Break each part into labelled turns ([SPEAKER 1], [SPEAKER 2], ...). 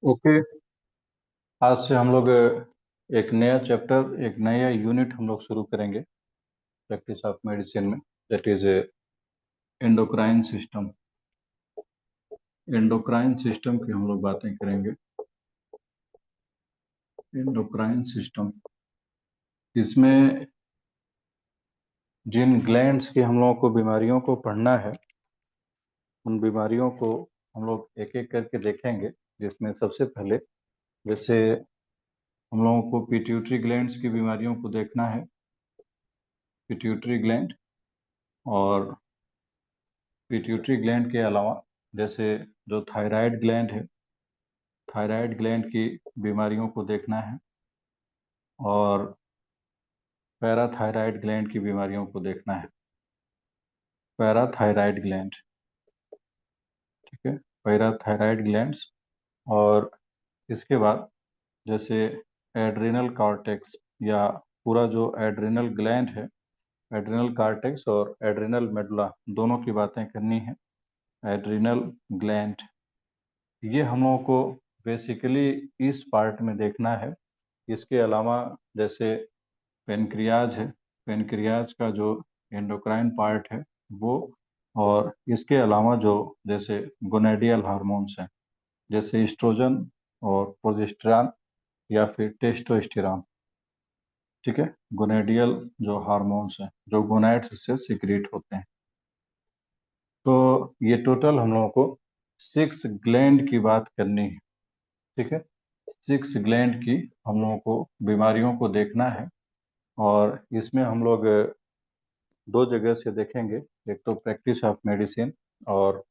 [SPEAKER 1] Okay. आज से हम लोग एक नया चैप्टर, एक नया यूनिट हम लोग शुरू करेंगे प्रैक्टिस ऑफ मेडिसिन में, that is endocrine system. Endocrine system की हम लोग बातें करेंगे। एंडोक्राइन सिस्टम, इसमें जिन ग्लैंड्स की हम लोगों को बीमारियों को पढ़ना है, उन बीमारियों को हम लोग एक एक करके देखेंगे। जिसमें सबसे पहले जैसे हम लोगों को पिट्यूटरी ग्लैंड्स की बीमारियों को देखना है। पिट्यूटरी ग्लैंड, और पिट्यूटरी ग्लैंड के अलावा जैसे जो थायराइड ग्लैंड है, थायराइड ग्लैंड की बीमारियों को देखना है, और पैराथायराइड ग्लैंड की बीमारियों को देखना है। पैराथायराइड ग्लैंड, ठीक है, पैराथायराइड ग्लैंड्स। और इसके बाद जैसे एड्रिनल कॉर्टेक्स, या पूरा जो एड्रिनल ग्लैंड है, एड्रिनल कॉर्टेक्स और एड्रिनल मेडुला, दोनों की बातें करनी है। एड्रिनल ग्लैंड, ये हम लोगों को बेसिकली इस पार्ट में देखना है। इसके अलावा जैसे पेनक्रियाज है, पेनक्रियाज का जो एंडोक्राइन पार्ट है वो, और इसके अलावा जो जैसे गोनेडियल हार्मोन्स हैं, जैसे इस्ट्रोजन और प्रोजेस्टेरॉन या फिर टेस्टोस्टेरॉन, ठीक है, गोनेडियल जो हार्मोन्स हैं जो गोनैड्स से सीक्रेट होते हैं। तो ये टोटल हम लोगों को 6 ग्लैंड की बात करनी है, ठीक है। 6 ग्लैंड की हम लोगों को बीमारियों को देखना है, और इसमें हम लोग दो जगह से देखेंगे। एक तो प्रैक्टिस ऑफ मेडिसिन, और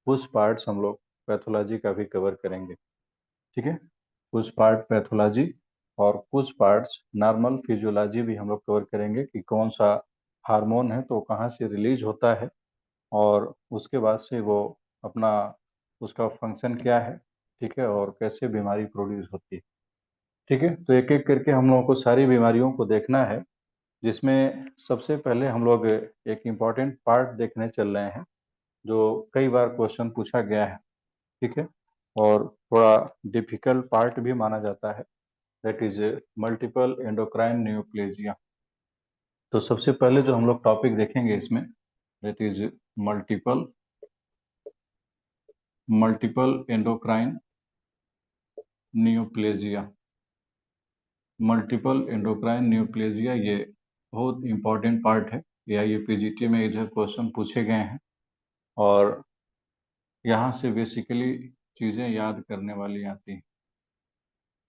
[SPEAKER 1] कुछ पार्ट्स हम लोग पैथोलॉजी का भी कवर करेंगे, ठीक है। कुछ पार्ट पैथोलॉजी और कुछ पार्ट्स नॉर्मल फिजियोलॉजी भी हम लोग कवर करेंगे कि कौन सा हार्मोन है तो कहाँ से रिलीज होता है, और उसके बाद से वो अपना उसका फंक्शन क्या है, ठीक है, और कैसे बीमारी प्रोड्यूस होती है, ठीक है। तो एक एक करके हम लोगों को सारी बीमारियों को देखना है, जिसमें सबसे पहले हम लोग एक इम्पॉर्टेंट पार्ट देखने चल रहे हैं जो कई बार क्वेश्चन पूछा गया है, ठीक है, और थोड़ा डिफिकल्ट पार्ट भी माना जाता है, that is multiple endocrine neoplasia. तो सबसे पहले जो हम लोग टॉपिक देखेंगे इसमें, that is multiple multiple endocrine neoplasia. Multiple endocrine neoplasia ये बहुत इंपॉर्टेंट पार्ट है, या ये पीजीटी में इधर क्वेश्चन पूछे गए हैं, और यहाँ से बेसिकली चीज़ें याद करने वाली आती हैं।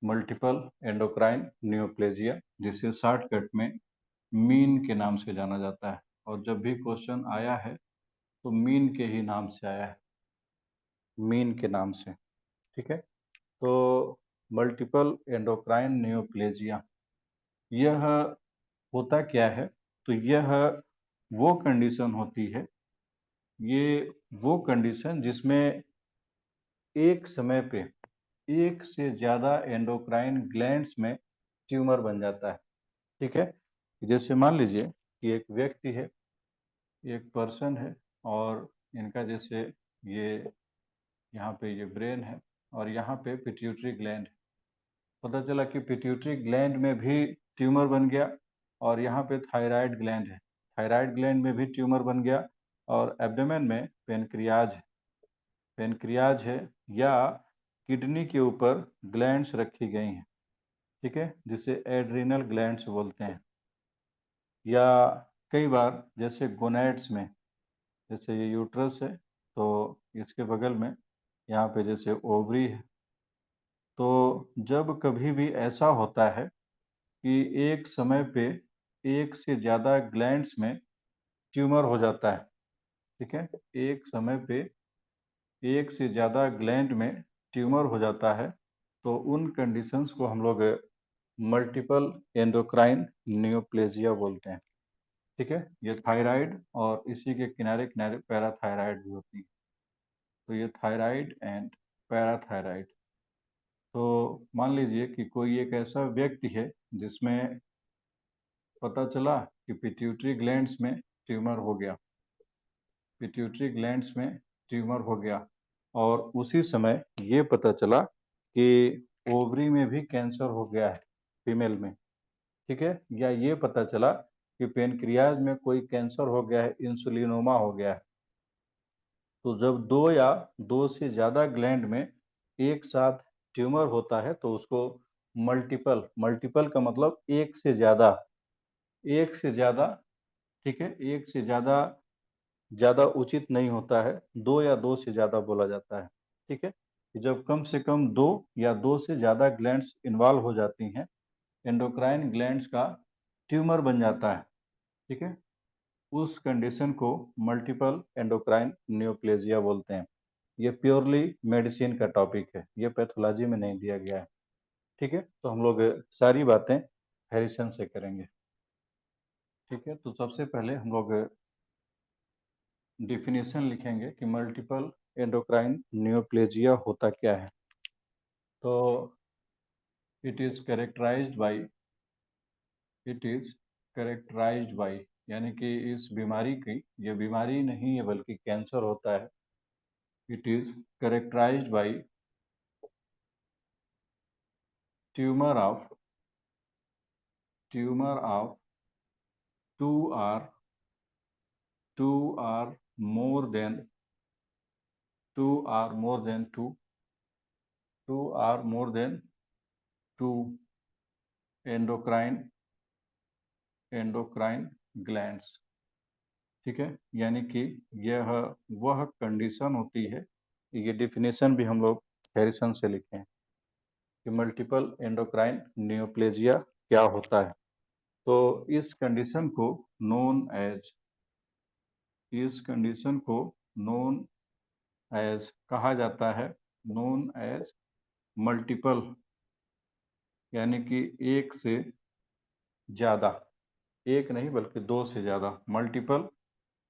[SPEAKER 1] मल्टीपल एंडोक्राइन न्यूप्लेजिया, जिसे शॉर्टकट में मीन के नाम से जाना जाता है, और जब भी क्वेश्चन आया है तो मीन के ही नाम से आया है, मीन के नाम से, ठीक है। तो मल्टीपल एंडोक्राइन न्यूप्लेजिया, यह होता क्या है? तो यह वो कंडीशन होती है, ये वो कंडीशन जिसमें एक समय पे एक से ज़्यादा एंडोक्राइन ग्लैंड्स में ट्यूमर बन जाता है, ठीक है। जैसे मान लीजिए कि एक व्यक्ति है, एक पर्सन है, और इनका जैसे ये यहाँ पे ये ब्रेन है, और यहाँ पे पिट्यूटरी ग्लैंड है। पता चला कि पिट्यूटरी ग्लैंड में भी ट्यूमर बन गया, और यहाँ पे थायराइड ग्लैंड है, थायराइड ग्लैंड में भी ट्यूमर बन गया, और एब्डोमेन में पेनक्रियाज है, पेनक्रियाज है, या किडनी के ऊपर ग्लैंड्स रखी गई हैं, ठीक है, जिसे एड्रिनल ग्लैंड्स बोलते हैं। या कई बार जैसे गोनैड्स में, जैसे ये यूट्रस है तो इसके बगल में यहाँ पे जैसे ओवरी है। तो जब कभी भी ऐसा होता है कि एक समय पे एक से ज़्यादा ग्लैंड्स में ट्यूमर हो जाता है, ठीक है, एक समय पे एक से ज़्यादा ग्लैंड में ट्यूमर हो जाता है, तो उन कंडीशंस को हम लोग मल्टीपल एंडोक्राइन न्यूप्लेजिया बोलते हैं, ठीक है। ये थायराइड और इसी के किनारे किनारे पैराथायराइड भी होती है। तो ये थायराइड एंड पैराथायराइड। तो मान लीजिए कि कोई एक ऐसा व्यक्ति है जिसमें पता चला कि पिट्यूटरी ग्लैंड्स में ट्यूमर हो गया, पिट्यूटरी ग्लैंड्स में ट्यूमर हो गया, और उसी समय ये पता चला कि ओवरी में भी कैंसर हो गया है फीमेल में, ठीक है, या ये पता चला कि पेनक्रियाज में कोई कैंसर हो गया है, इंसुलिनोमा हो गया है। तो जब दो या दो से ज़्यादा ग्लैंड में एक साथ ट्यूमर होता है तो उसको मल्टीपल, मल्टीपल का मतलब एक से ज़्यादा, एक से ज़्यादा, ठीक है, एक से ज़्यादा ज़्यादा उचित नहीं होता है, दो या दो से ज़्यादा बोला जाता है, ठीक है। जब कम से कम दो या दो से ज़्यादा ग्लैंड्स इन्वॉल्व हो जाती हैं, एंडोक्राइन ग्लैंड्स का ट्यूमर बन जाता है, ठीक है, उस कंडीशन को मल्टीपल एंडोक्राइन नियोप्लेजिया बोलते हैं। ये प्योरली मेडिसिन का टॉपिक है, ये पैथोलॉजी में नहीं दिया गया है, ठीक है। तो हम लोग सारी बातें हैरिसन से करेंगे, ठीक है। तो सबसे पहले हम लोग डिफिनेशन लिखेंगे कि मल्टीपल एंडोक्राइन नियोप्लेजिया होता क्या है। तो इट इज कैरेक्टराइज्ड बाय, यानी कि इस बीमारी की, ये बीमारी नहीं है बल्कि कैंसर होता है। It is characterised by tumour of two or more than two endocrine glands, ठीक है। यानी कि यह वह कंडीशन होती है, ये डिफिनेशन भी हम लोग हैरिसन से लिखे हैं कि मल्टीपल एंडोक्राइन नियोप्लेजिया क्या होता है। तो इस कंडीशन को नोन एज कहा जाता है, नोन एज मल्टीपल, यानी कि एक से ज़्यादा, एक नहीं बल्कि दो से ज़्यादा,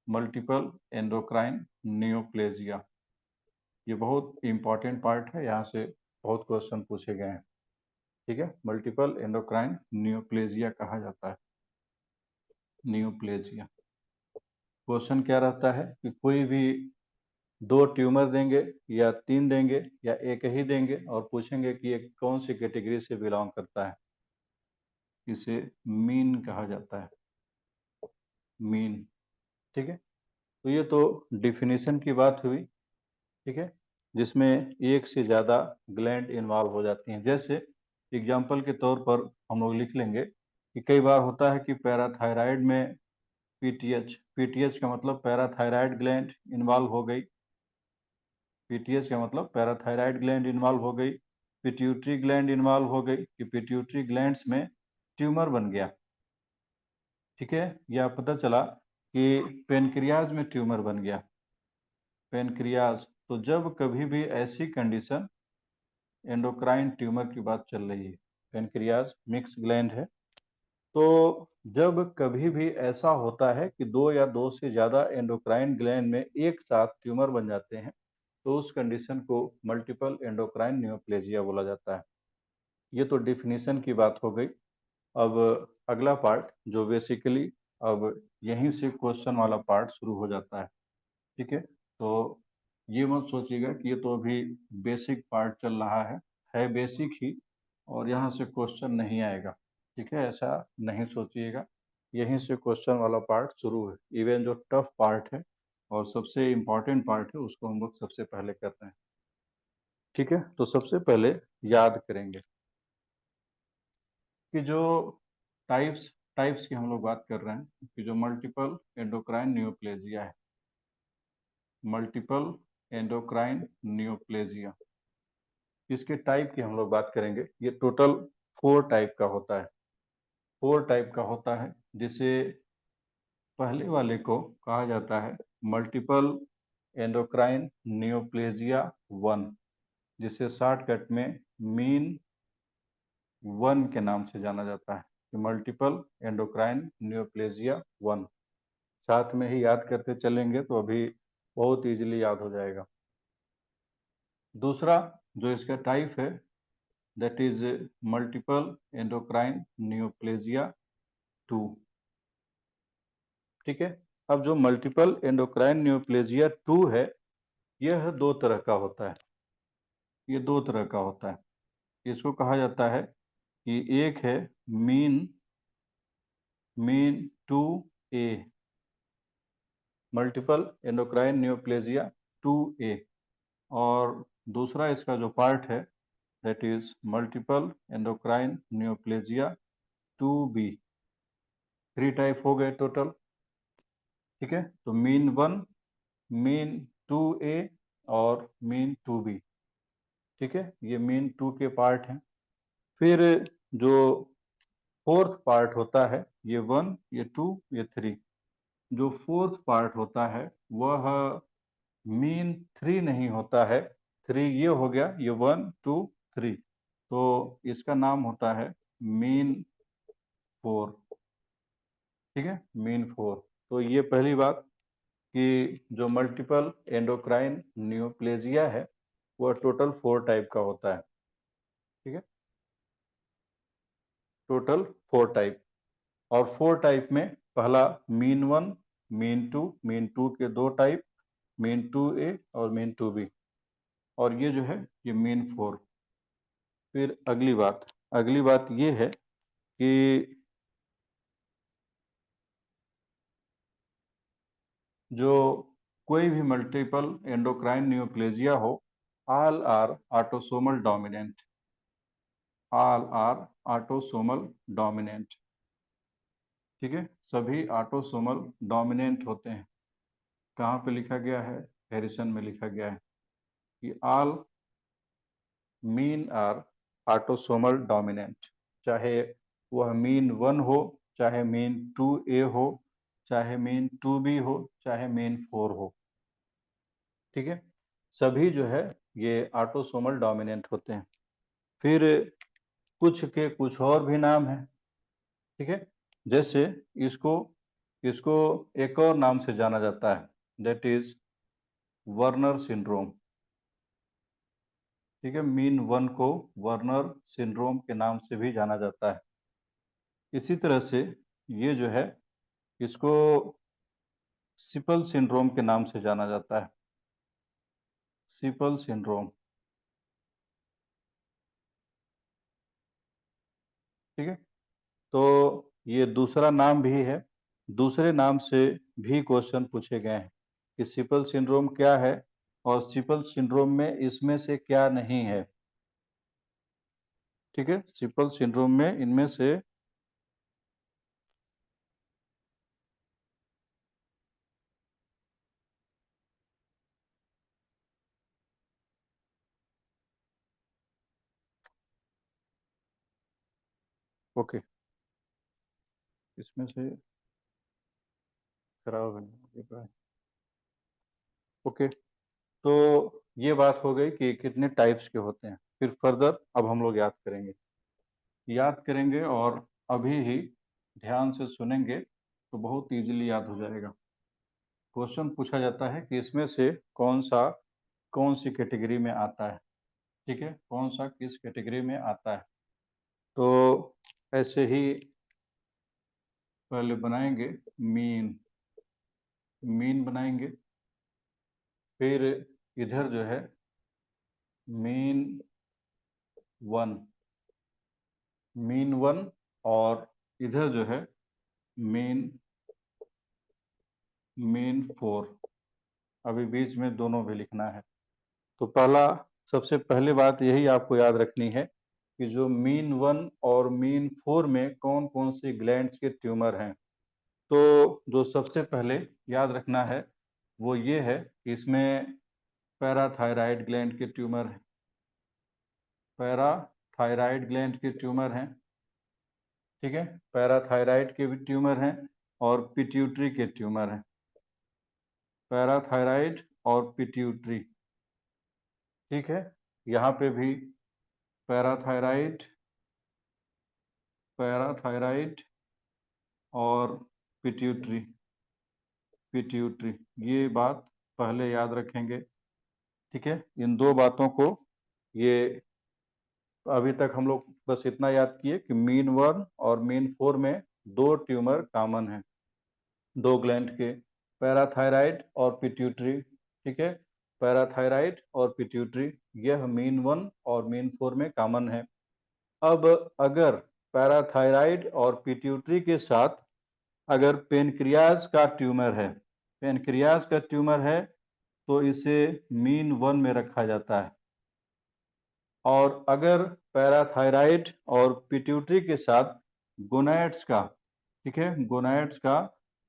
[SPEAKER 1] मल्टीपल एंडोक्राइन नियोप्लेजिया। ये बहुत इंपॉर्टेंट पार्ट है, यहाँ से बहुत क्वेश्चन पूछे गए हैं, ठीक है। मल्टीपल एंडोक्राइन नियोप्लेजिया कहा जाता है, नियोप्लेजिया। क्वेश्चन क्या रहता है कि कोई भी दो ट्यूमर देंगे या तीन देंगे या एक ही देंगे और पूछेंगे कि ये कौन सी कैटेगरी से बिलोंग करता है। इसे मीन कहा जाता है, मीन, ठीक है। तो ये तो डिफिनीशन की बात हुई, ठीक है, जिसमें एक से ज़्यादा ग्लैंड इन्वॉल्व हो जाती हैं। जैसे एग्जाम्पल के तौर पर हम लोग लिख लेंगे कि कई बार होता है कि पैराथायराइड में पीटीएच का मतलब पैराथायराइड ग्लैंड इन्वॉल्व हो गई, पीटीएच का मतलब पैराथायराइड ग्लैंड इन्वॉल्व हो गई, पिट्यूटरी ग्लैंड इन्वॉल्व हो गई कि पिट्यूटरी ग्लैंड्स में ट्यूमर बन गया, ठीक है, या पता चला कि पेनक्रियाज में ट्यूमर बन गया, पेनक्रियाज। तो जब कभी भी ऐसी कंडीशन, एंडोक्राइन ट्यूमर की बात चल रही है, पेनक्रियाज मिक्स ग्लैंड है, तो जब कभी भी ऐसा होता है कि दो या दो से ज़्यादा एंडोक्राइन ग्लैंड में एक साथ ट्यूमर बन जाते हैं, तो उस कंडीशन को मल्टीपल एंडोक्राइन नियोप्लेजिया बोला जाता है। ये तो डिफिनीशन की बात हो गई। अब अगला पार्ट जो बेसिकली अब यहीं से क्वेश्चन वाला पार्ट शुरू हो जाता है, ठीक है। तो ये मत सोचिएगा कि ये तो अभी बेसिक पार्ट चल रहा है बेसिक ही और यहाँ से क्वेश्चन नहीं आएगा, ठीक है, ऐसा नहीं सोचिएगा। यहीं से क्वेश्चन वाला पार्ट शुरू है। इवन जो टफ पार्ट है और सबसे इम्पोर्टेंट पार्ट है उसको हम लोग सबसे पहले कर रहे हैं, ठीक है। तो सबसे पहले याद करेंगे कि जो टाइप्स टाइप्स की हम लोग बात कर रहे हैं कि जो मल्टीपल एंडोक्राइन नियोप्लेजिया है, मल्टीपल एंडोक्राइन नियोप्लेजिया, इसके टाइप की हम लोग बात करेंगे। ये टोटल 4 टाइप का होता है, 4 टाइप का होता है, जिसे पहले वाले को कहा जाता है मल्टीपल एंडोक्राइन नियोप्लेजिया 1, जिसे शॉर्टकट में मीन 1 के नाम से जाना जाता है कि मल्टीपल एंडोक्राइन नियोप्लेजिया 1। साथ में ही याद करते चलेंगे तो अभी बहुत इजीली याद हो जाएगा। दूसरा जो इसका टाइप है that is multiple endocrine neoplasia 2, ठीक है। अब जो मल्टीपल एंडोक्राइन नियोप्लेजिया 2 है, यह 2 तरह का होता है, ये 2 तरह का होता है। इसको कहा जाता है कि एक है mean mean 2A, multiple endocrine neoplasia 2A, और दूसरा इसका जो पार्ट है that is multiple endocrine neoplasia 2B। 3 type हो गए टोटल। ठीक है, तो मीन 1, मीन 2A और मीन 2B। ठीक है, ये मीन 2 के पार्ट हैं। फिर जो फोर्थ पार्ट होता है, ये 1, ये 2, ये 3। जो फोर्थ पार्ट होता है वह मीन 3 नहीं होता है। 3 ये हो गया, ये 1 2 3, तो इसका नाम होता है मीन 4। ठीक है, मीन 4। तो ये पहली बात कि जो मल्टीपल एंडोक्राइन न्यूप्लेजिया है वह टोटल 4 टाइप का होता है। ठीक है, टोटल 4 टाइप। और 4 टाइप में पहला मीन 1, मीन 2, मीन 2 के 2 टाइप, मीन 2A और मीन 2B, और ये जो है ये मीन 4। फिर अगली बात ये है कि जो कोई भी मल्टीपल एंडोक्राइन न्यूप्लेजिया हो, all are autosomal dominant, all are autosomal dominant. ठीक है, सभी ऑटोसोमल डोमिनेंट होते हैं। कहाँ पे लिखा गया है? हैरिसन में लिखा गया है कि all MEN are autosomal dominant. चाहे वह मीन 1 हो, चाहे मीन 2A हो, चाहे मीन 2B हो, चाहे मीन 4 हो। ठीक है, सभी जो है ये ऑटोसोमल डोमिनेंट होते हैं। फिर कुछ के कुछ और भी नाम हैं। ठीक है, जैसे इसको इसको एक और नाम से जाना जाता है, दैट इज वर्नर सिंड्रोम। ठीक है, मीन 1 को वर्नर सिंड्रोम के नाम से भी जाना जाता है। इसी तरह से ये जो है इसको सिपल सिंड्रोम के नाम से जाना जाता है, सिपल सिंड्रोम। ठीक है, तो ये दूसरा नाम भी है, दूसरे नाम से भी क्वेश्चन पूछे गए हैं कि सिपल सिंड्रोम क्या है और सिपल सिंड्रोम में इसमें से क्या नहीं है। ठीक है, सिपल सिंड्रोम में इनमें से ओके, इसमें से खराब है। ओके, तो ये बात हो गई कि कितने टाइप्स के होते हैं। फिर फर्दर अब हम लोग याद करेंगे और अभी ही ध्यान से सुनेंगे तो बहुत इजीली याद हो जाएगा। क्वेश्चन पूछा जाता है कि इसमें से कौन सी कैटेगरी में आता है। ठीक है, कौन सा किस कैटेगरी में आता है। तो ऐसे ही पहले बनाएंगे मीन, मीन बनाएंगे। फिर इधर जो है मीन 1, मीन 1, और इधर जो है मीन मीन 4। अभी बीच में दोनों भी लिखना है। तो सबसे पहले बात यही आपको याद रखनी है कि जो मीन 1 और मीन 4 में कौन कौन से ग्लैंड्स के ट्यूमर हैं। तो जो सबसे पहले याद रखना है वो ये है कि इसमें पैराथायराइड ग्लैंड के ट्यूमर हैं, पैराथायराइड ग्लैंड के ट्यूमर हैं। ठीक है, पैराथायराइड के भी ट्यूमर हैं और पिट्यूटरी के ट्यूमर हैं, पैराथायराइड और पिट्यूटरी। ठीक है, यहाँ पे भी पैराथायराइड, पैराथायराइड और पिट्यूटरी, पिट्यूटरी, ये बात पहले याद रखेंगे। ठीक है, इन दो बातों को, ये अभी तक हम लोग बस इतना याद किए कि मीन 1 और मीन 4 में दो ट्यूमर कॉमन हैं, दो ग्लैंड के, पैराथायराइड और पिट्यूटरी। ठीक है, पैराथायराइड और पिट्यूटरी यह मीन 1 और मीन 4 में कॉमन है। अब अगर पैराथायराइड और पिट्यूटरी के साथ अगर पेनक्रियाज का ट्यूमर है, पेनक्रियाज का ट्यूमर है, तो इसे मीन 1 में रखा जाता है। और अगर पैराथायराइड और पिट्यूटरी के साथ गोनैड्स का, ठीक है, गोनैड्स का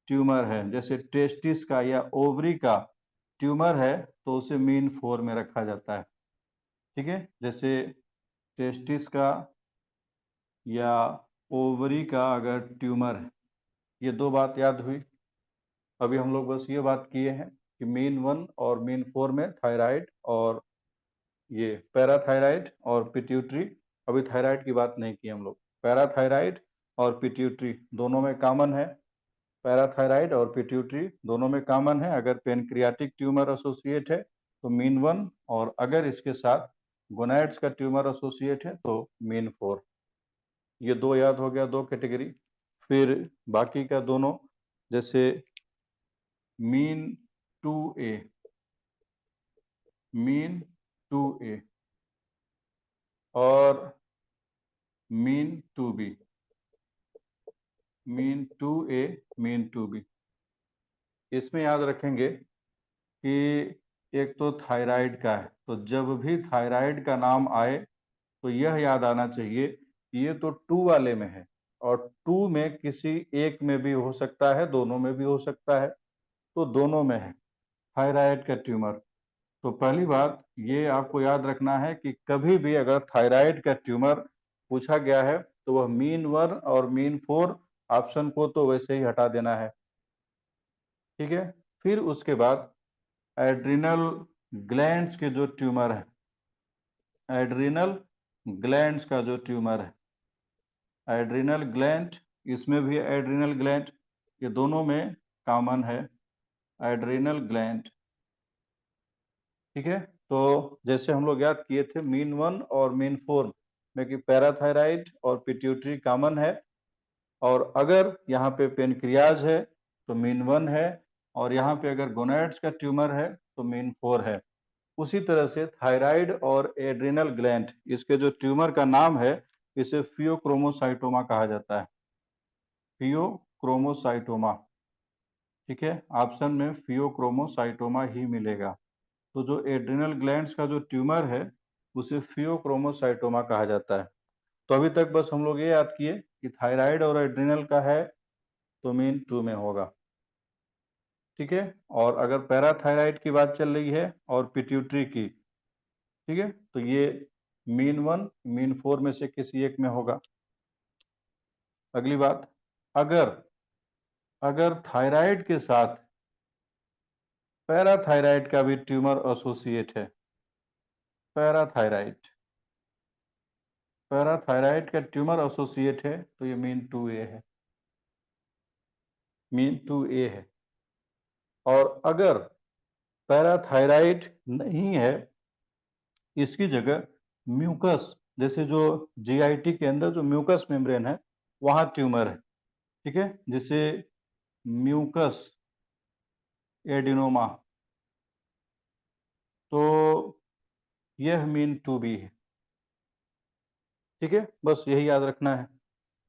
[SPEAKER 1] ट्यूमर है, जैसे टेस्टिस का या ओवरी का ट्यूमर है, तो उसे मीन 4 में रखा जाता है। ठीक है, जैसे टेस्टिस का या ओवरी का अगर ट्यूमर है, ये दो बात याद हुई। अभी हम लोग बस ये बात किए हैं कि मीन 1 और मीन 4 में थायराइड और ये पैराथायराइड और पिट्यूटरी, अभी थायराइड की बात नहीं की हम लोग। पैराथायराइड और पिट्यूटरी दोनों में कॉमन है, पैराथायराइड और पिट्यूटरी दोनों में कॉमन है। अगर पेनक्रियाटिक ट्यूमर एसोसिएट है तो मीन 1, और अगर इसके साथ गोनैड्स का ट्यूमर एसोसिएट है तो मीन 4। ये दो याद हो गया, दो कैटेगरी। फिर बाकी का दोनों, जैसे मीन 2A, मीन 2A और mean 2B, mean 2A, mean 2B, इसमें याद रखेंगे कि एक तो थायराइड का है, तो जब भी थायराइड का नाम आए तो यह याद आना चाहिए कि ये तो 2 वाले में है, और 2 में किसी एक में भी हो सकता है, दोनों में भी हो सकता है, तो दोनों में है थायराइड का ट्यूमर। तो पहली बात ये आपको याद रखना है कि कभी भी अगर थायराइड का ट्यूमर पूछा गया है तो वह मीन 1 और मीन 4 ऑप्शन को तो वैसे ही हटा देना है। ठीक है, फिर उसके बाद एड्रिनल ग्लैंड्स के जो ट्यूमर है, एड्रिनल ग्लैंड्स का जो ट्यूमर है, एड्रिनल ग्लैंड, इसमें भी एड्रिनल ग्लैंड, ये दोनों में कॉमन है एड्रिनल ग्लैंड। ठीक है, तो जैसे हम लोग याद किए थे मीन 1 और मीन 4 में कि पैराथायराइड और पिट्यूटरी कॉमन है, और अगर यहाँ पे पेनक्रियाज है तो मीन 1 है, और यहाँ पे अगर गोनैड्स का ट्यूमर है तो मीन 4 है। उसी तरह से थायराइड और एड्रिनल ग्लैंड, इसके जो ट्यूमर का नाम है, इसे फियोक्रोमोसाइटोमा कहा जाता है, फियोक्रोमोसाइटोमा। ठीक है, ऑप्शन में फियोक्रोमोसाइटोमा ही मिलेगा। तो जो एड्रिनल ग्लैंड्स का जो ट्यूमर है उसे फियोक्रोमोसाइटोमा कहा जाता है। तो अभी तक बस हम लोग ये याद किए कि थायराइड और एड्रिनल का है तो मीन 2 में होगा। ठीक है, और अगर पैराथायराइड की बात चल रही है और पिट्यूटरी की, ठीक है, तो ये मीन 1 मीन 4 में से किसी एक में होगा। अगली बात, अगर अगर थायराइड के साथ पैराथायराइड का भी ट्यूमर एसोसिएट है, पैराथायराइड, पैराथायराइड का ट्यूमर एसोसिएट है तो ये मीन 2A है, मीन 2A है। और अगर पैराथायराइड नहीं है, इसकी जगह म्यूकस, जैसे जो जीआईटी के अंदर जो म्यूकस मेम्ब्रेन है वहां ट्यूमर है, ठीक है, जैसे म्यूकस एडिनोमा, तो यह मीन 2B है। ठीक है, बस यही याद रखना है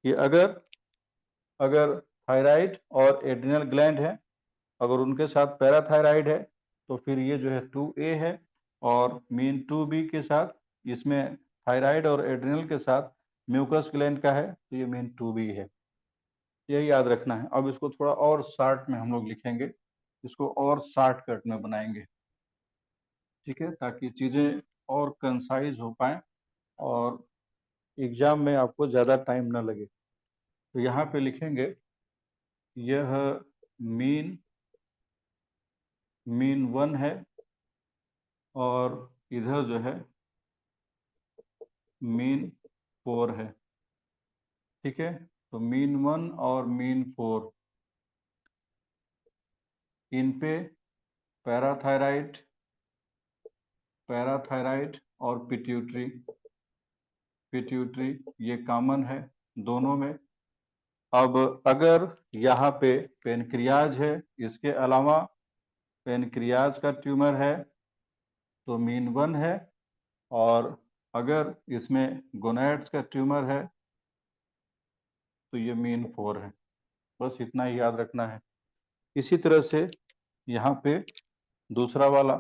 [SPEAKER 1] कि अगर अगर थायराइड और एड्रिनल ग्लैंड है, अगर उनके साथ पैराथायराइड है तो फिर ये जो है 2A है, और मीन 2B के साथ, इसमें थायराइड और एड्रिनल के साथ म्यूकस ग्लैंड का है तो ये मीन 2B है। यही याद रखना है। अब इसको थोड़ा और शार्ट में हम लोग लिखेंगे, इसको और शॉर्टकट में बनाएंगे, ठीक है, ताकि चीज़ें और कंसाइज हो पाए और एग्जाम में आपको ज़्यादा टाइम ना लगे। तो यहाँ पे लिखेंगे यह मीन मीन 1 है, और इधर जो है मीन 4 है। ठीक है, तो मीन 1 और मीन 4, इन पे पैराथायराइड, पैराथायराइड और पिट्यूटरी, पिट्यूटरी ये कॉमन है दोनों में। अब अगर यहाँ पे पेनक्रियाज है, इसके अलावा पेनक्रियाज का ट्यूमर है तो मीन 1 है, और अगर इसमें गोनैड्स का ट्यूमर है तो ये मीन 4 है। बस इतना ही याद रखना है। इसी तरह से यहाँ पे दूसरा वाला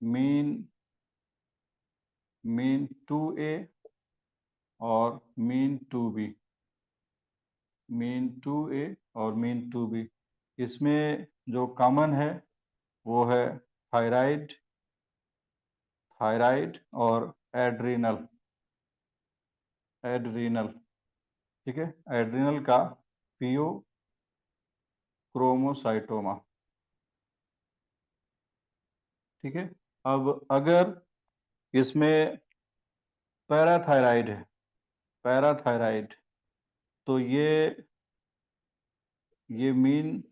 [SPEAKER 1] मीन 2A और मीन 2B, मीन 2A और मीन 2B, इसमें जो कॉमन है वो है थायराइड, और एड्रीनल, ठीक है, एड्रीनल का पियो क्रोमोसाइटोमा, ठीक है। अब अगर इसमें पैराथायराइड है, तो ये मीन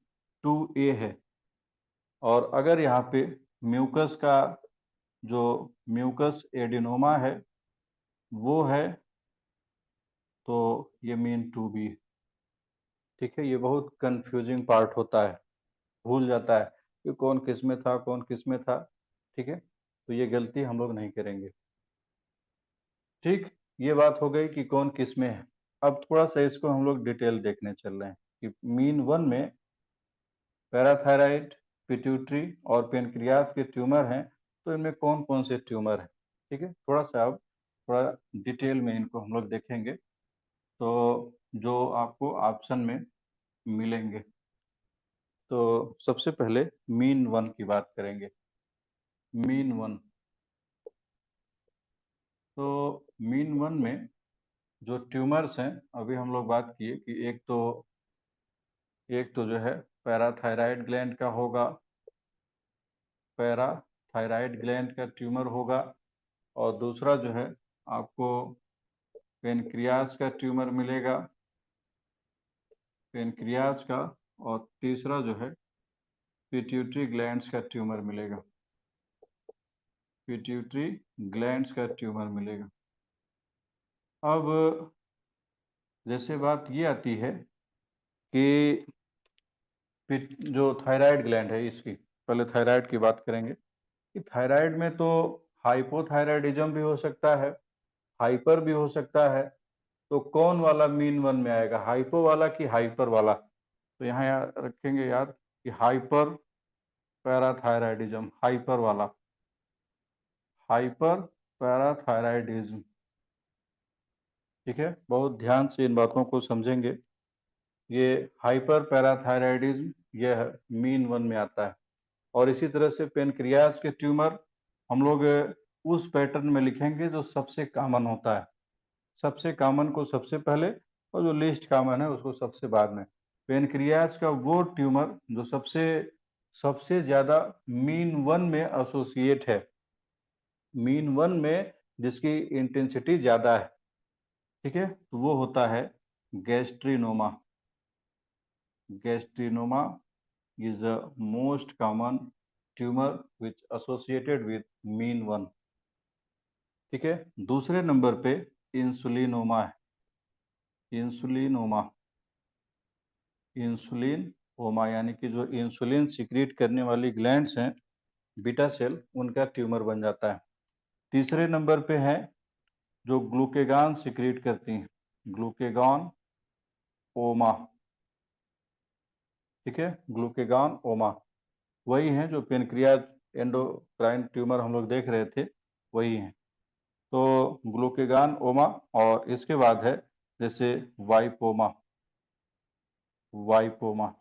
[SPEAKER 1] 2A है। और अगर यहाँ पे म्यूकस का जो म्यूकस एडिनोमा है वो है तो ये मीन 2B है, ठीक है। ये बहुत कंफ्यूजिंग पार्ट होता है, भूल जाता है कि कौन किस में था, कौन किस में था, ठीक है। तो ये गलती हम लोग नहीं करेंगे, ठीक। ये बात हो गई कि कौन किस में है। अब थोड़ा सा इसको हम लोग डिटेल देखने चल रहे हैं कि मीन 1 में पैराथायराइड, पिट्यूटरी और पेनक्रियाज के ट्यूमर हैं, तो इनमें कौन कौन से ट्यूमर हैं, ठीक है। थोड़ा सा अब थोड़ा डिटेल में इनको हम लोग देखेंगे, तो जो आपको ऑप्शन में मिलेंगे। तो सबसे पहले मीन 1 की बात करेंगे। मीन 1, तो मीन 1 में जो ट्यूमर्स हैं, अभी हम लोग बात किए कि एक तो जो है पैराथायराइड ग्लैंड का होगा, पैराथायराइड ग्लैंड का ट्यूमर होगा। और दूसरा जो है आपको पेनक्रियाज का ट्यूमर मिलेगा, पेनक्रियाज का। और तीसरा जो है पिट्यूटरी ग्लैंड्स का ट्यूमर मिलेगा, पिट्यूटरी ग्लैंड्स का ट्यूमर मिलेगा। अब जैसे बात ये आती है कि जो थायराइड ग्लैंड है, इसकी पहले थायराइड की बात करेंगे कि थायराइड में तो हाइपोथायराइडिज्म भी हो सकता है, हाइपर भी हो सकता है। तो कौन वाला मीन 1 में आएगा, हाइपो वाला कि हाइपर वाला? तो यहाँ रखेंगे याद कि हाइपर पैराथायराइडिज्म, हाइपर वाला, हाइपर पैराथायराइडिज्म, ठीक है। बहुत ध्यान से इन बातों को समझेंगे। ये हाइपर पैराथायराइडिज्म यह मीन 1 में आता है। और इसी तरह से पेनक्रियाज के ट्यूमर हम लोग उस पैटर्न में लिखेंगे जो सबसे कॉमन होता है, सबसे कॉमन को सबसे पहले और जो लीस्ट कॉमन है उसको सबसे बाद में। पेनक्रियाज का वो ट्यूमर जो सबसे सबसे ज्यादा मीन 1 में एसोसिएट है, मीन 1 में जिसकी इंटेंसिटी ज्यादा है, ठीक है, तो वो होता है गैस्ट्रिनोमा। गैस्ट्रिनोमा is the most common tumor which associated with mean 1, ठीक है। दूसरे नंबर पे इंसुलिनोमा है, इंसुलिनोमा, इंसुलिन ओमा, यानी कि जो इंसुलिन सिक्रीट करने वाली ग्लैंड्स हैं, बीटा सेल, उनका ट्यूमर बन जाता है। तीसरे नंबर पे है जो ग्लूकेगान सिक्रीट करती हैं, ग्लूकेगान ओमा, ठीक है, ग्लूकेगान ओमा, वही है जो पेनक्रियाज एंडोक्राइन ट्यूमर हम लोग देख रहे थे, वही है। तो ग्लूकेगान ओमा। और इसके बाद है जैसे वाइपोमा, वाइपोमा।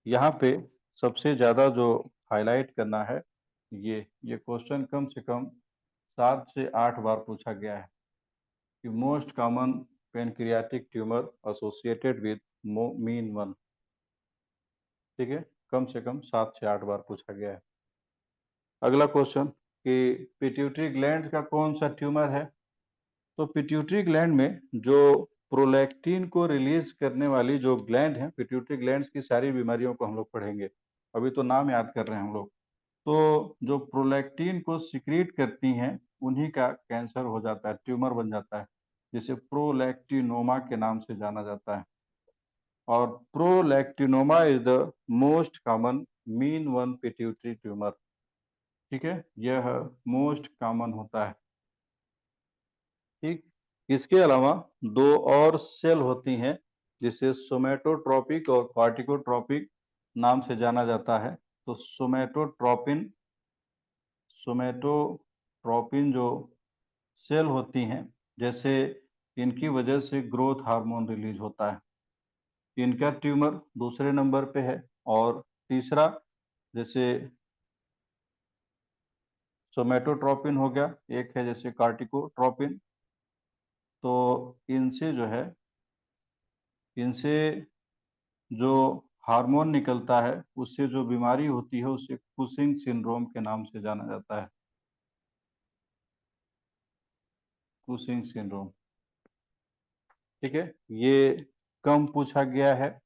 [SPEAKER 1] यहाँ पे सबसे ज़्यादा जो हाईलाइट करना है, ये क्वेश्चन कम से कम 7 से 8 बार पूछा गया है कि most common pancreatic tumour associated with mean 1, ठीक है, कम से कम 7 से 8 बार पूछा गया है। अगला क्वेश्चन कि पिट्यूटरी ग्लैंड का कौन सा ट्यूमर है? तो पिट्यूटरी ग्लैंड में जो प्रोलैक्टिन को रिलीज करने वाली जो ग्लैंड है, पिट्यूटरी ग्लैंड की सारी बीमारियों को हम लोग पढ़ेंगे, अभी तो नाम याद कर रहे हैं हम लोग। तो जो प्रोलैक्टिन को सिक्रीट करती हैं उन्हीं का कैंसर हो जाता है, ट्यूमर बन जाता है, जिसे प्रोलैक्टिनोमा के नाम से जाना जाता है। और prolactinoma is the most common mean 1 pituitary tumour, ठीक है, यह मोस्ट कॉमन होता है। ठीक। इसके अलावा दो और सेल होती हैं जिसे सोमैटोट्रोपिक और कॉर्टिकोट्रोपिक नाम से जाना जाता है। तो सोमैटोट्रोपिन जो सेल होती हैं, जैसे इनकी वजह से ग्रोथ हार्मोन रिलीज होता है, इनका ट्यूमर दूसरे नंबर पे है। और तीसरा, जैसे सोमैटोट्रोपिन हो गया, एक है जैसे कार्टिकोट्रोपिन। तो इनसे जो है, इनसे जो हार्मोन निकलता है, उससे जो बीमारी होती है उसे कुशिंग सिंड्रोम के नाम से जाना जाता है। Cushing syndrome. ठीक है, ये कम पूछा गया है,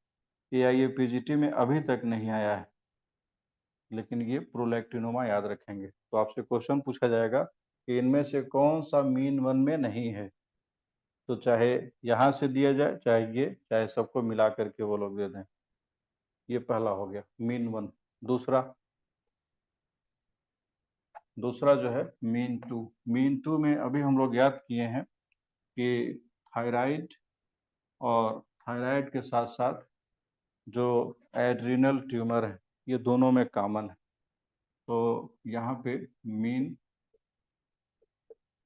[SPEAKER 1] एआईएपीजीटी में अभी तक नहीं आया है, लेकिन ये प्रोलैक्टिनोमा याद रखेंगे। तो आपसे क्वेश्चन पूछा जाएगा कि इनमें से कौन सा मीन वन में नहीं है। तो चाहे यहाँ से दिया जाए, चाहे ये, चाहे सबको मिला करके वो लोग दे दें। ये पहला हो गया मीन वन। दूसरा, दूसरा जो है मीन टू। मीन टू में अभी हम लोग याद किए हैं कि थायराइड और थायराइड के साथ साथ जो एड्रिनल ट्यूमर है, ये दोनों में कॉमन है। तो यहाँ पे मीन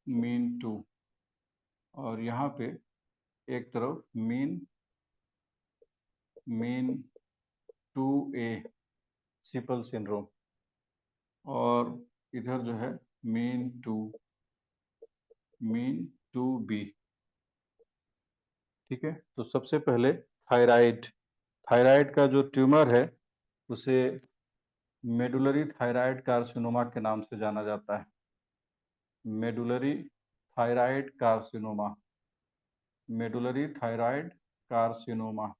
[SPEAKER 1] मीन टू, और यहाँ पे एक तरफ MEN MEN two A Sipple syndrome, और इधर जो है मीन टू बी। ठीक है, तो सबसे पहले थायराइड। थायराइड का जो ट्यूमर है उसे मेडुलरी थायराइड कार्सिनोमा के नाम से जाना जाता है। Medullary thyroid carcinoma, medullary thyroid carcinoma.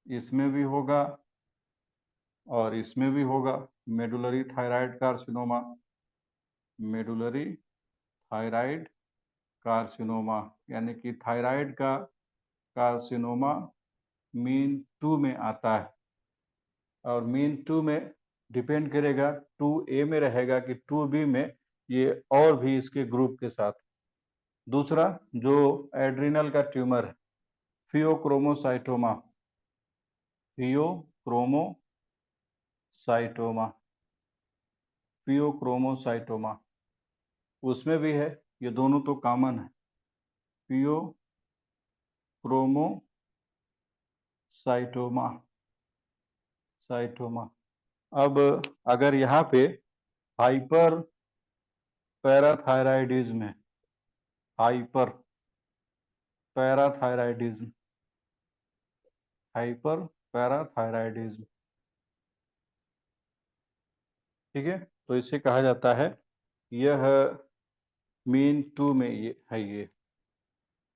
[SPEAKER 1] इसमें भी होगा और इसमें भी होगा medullary thyroid carcinoma, medullary thyroid carcinoma, यानी कि थायराइड का कार्सिनोमा मीन टू में आता है। और मीन टू में डिपेंड करेगा, टू ए में रहेगा कि टू बी में, ये और भी इसके ग्रुप के साथ। दूसरा जो एड्रिनल का ट्यूमर है, फियोक्रोमोसाइटोमा, फियोक्रोमोसाइटोमा, फियोक्रोमोसाइटोमा, उसमें भी है। ये दोनों तो कॉमन है, फियोक्रोमोसाइटोमा, साइटोमा। अब अगर यहाँ पे हाइपर पैराथायराइडिज्म है, हाइपर पैराथायराइडिज्म, हाइपर पैराथायराइडिज्म, ठीक है, तो इसे कहा जाता है, यह मीन टू में ये है ये।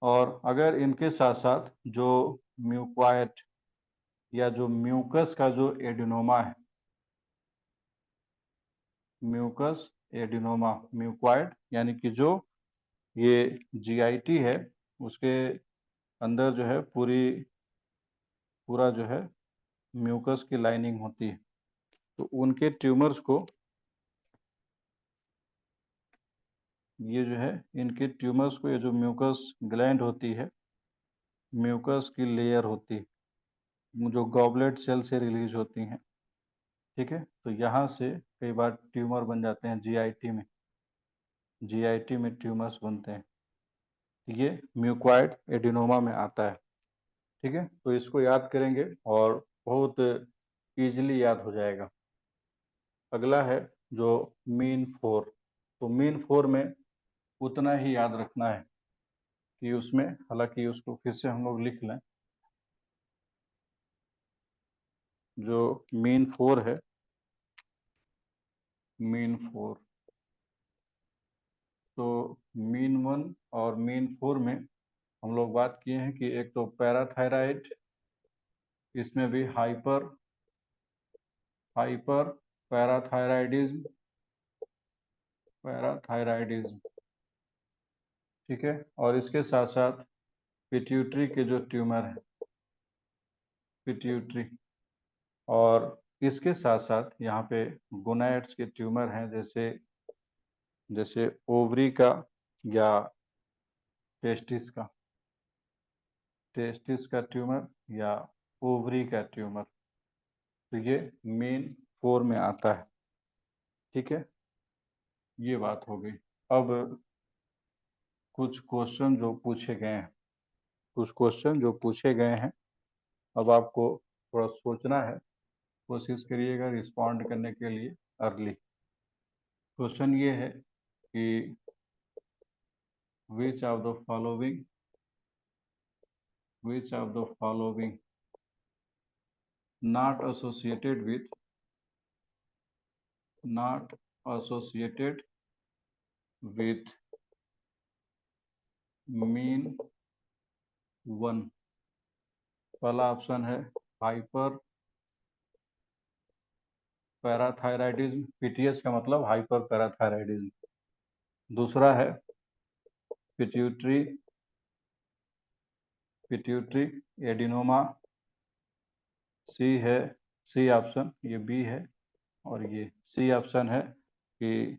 [SPEAKER 1] और अगर इनके साथ साथ जो म्यूक्वाइट या जो म्यूकस का जो एडिनोमा है, म्यूकस एडिनोमा, म्यूक्वाइट यानी कि जो ये जीआईटी है, उसके अंदर जो है पूरा जो है म्यूकस की लाइनिंग होती है। तो उनके ट्यूमर्स को, ये जो है इनके ट्यूमर्स को, ये जो म्यूकस ग्लैंड होती है, म्यूकस की लेयर होती है जो गॉबलेट सेल से रिलीज होती हैं। ठीक है, तो यहाँ से कई बार ट्यूमर बन जाते हैं जीआईटी में, जीआईटी में ट्यूमर्स बनते हैं। ये म्यूक्वाइड एडिनोमा में आता है। ठीक है, तो इसको याद करेंगे और बहुत इजीली याद हो जाएगा। अगला है जो मीन फोर। तो मीन फोर में उतना ही याद रखना है कि उसमें, हालांकि उसको फिर से हम लोग लिख लें, जो मीन फोर है, मीन फोर, तो मीन वन और मीन फोर में हम लोग बात किए हैं कि एक तो पैराथायराइड, इसमें भी हाइपर हाइपर पैराथायराइडिज्म, पैराथायराइडिज्म। ठीक है, और इसके साथ साथ पिट्यूटरी के जो ट्यूमर है, पिट्यूटरी, और इसके साथ साथ यहाँ पे गोनैड्स के ट्यूमर हैं, जैसे जैसे ओवरी का या टेस्टिस का ट्यूमर या ओवरी का ट्यूमर, तो ये मेन 4 में आता है। ठीक है, ये बात हो गई। अब कुछ क्वेश्चन जो पूछे गए हैं, अब आपको थोड़ा सोचना है, कोशिश करिएगा रिस्पॉन्ड करने के लिए अर्ली। क्वेश्चन ये है कि which of the following not associated with mean 1। पहला ऑप्शन है हाइपर पैराथायराइडिज्म, पीटीएस का मतलब हाइपर पैराथायराइडिज्म। दूसरा है पिट्यूटरी एडिनोमा। सी ऑप्शन, ये बी है, और ये सी ऑप्शन है कि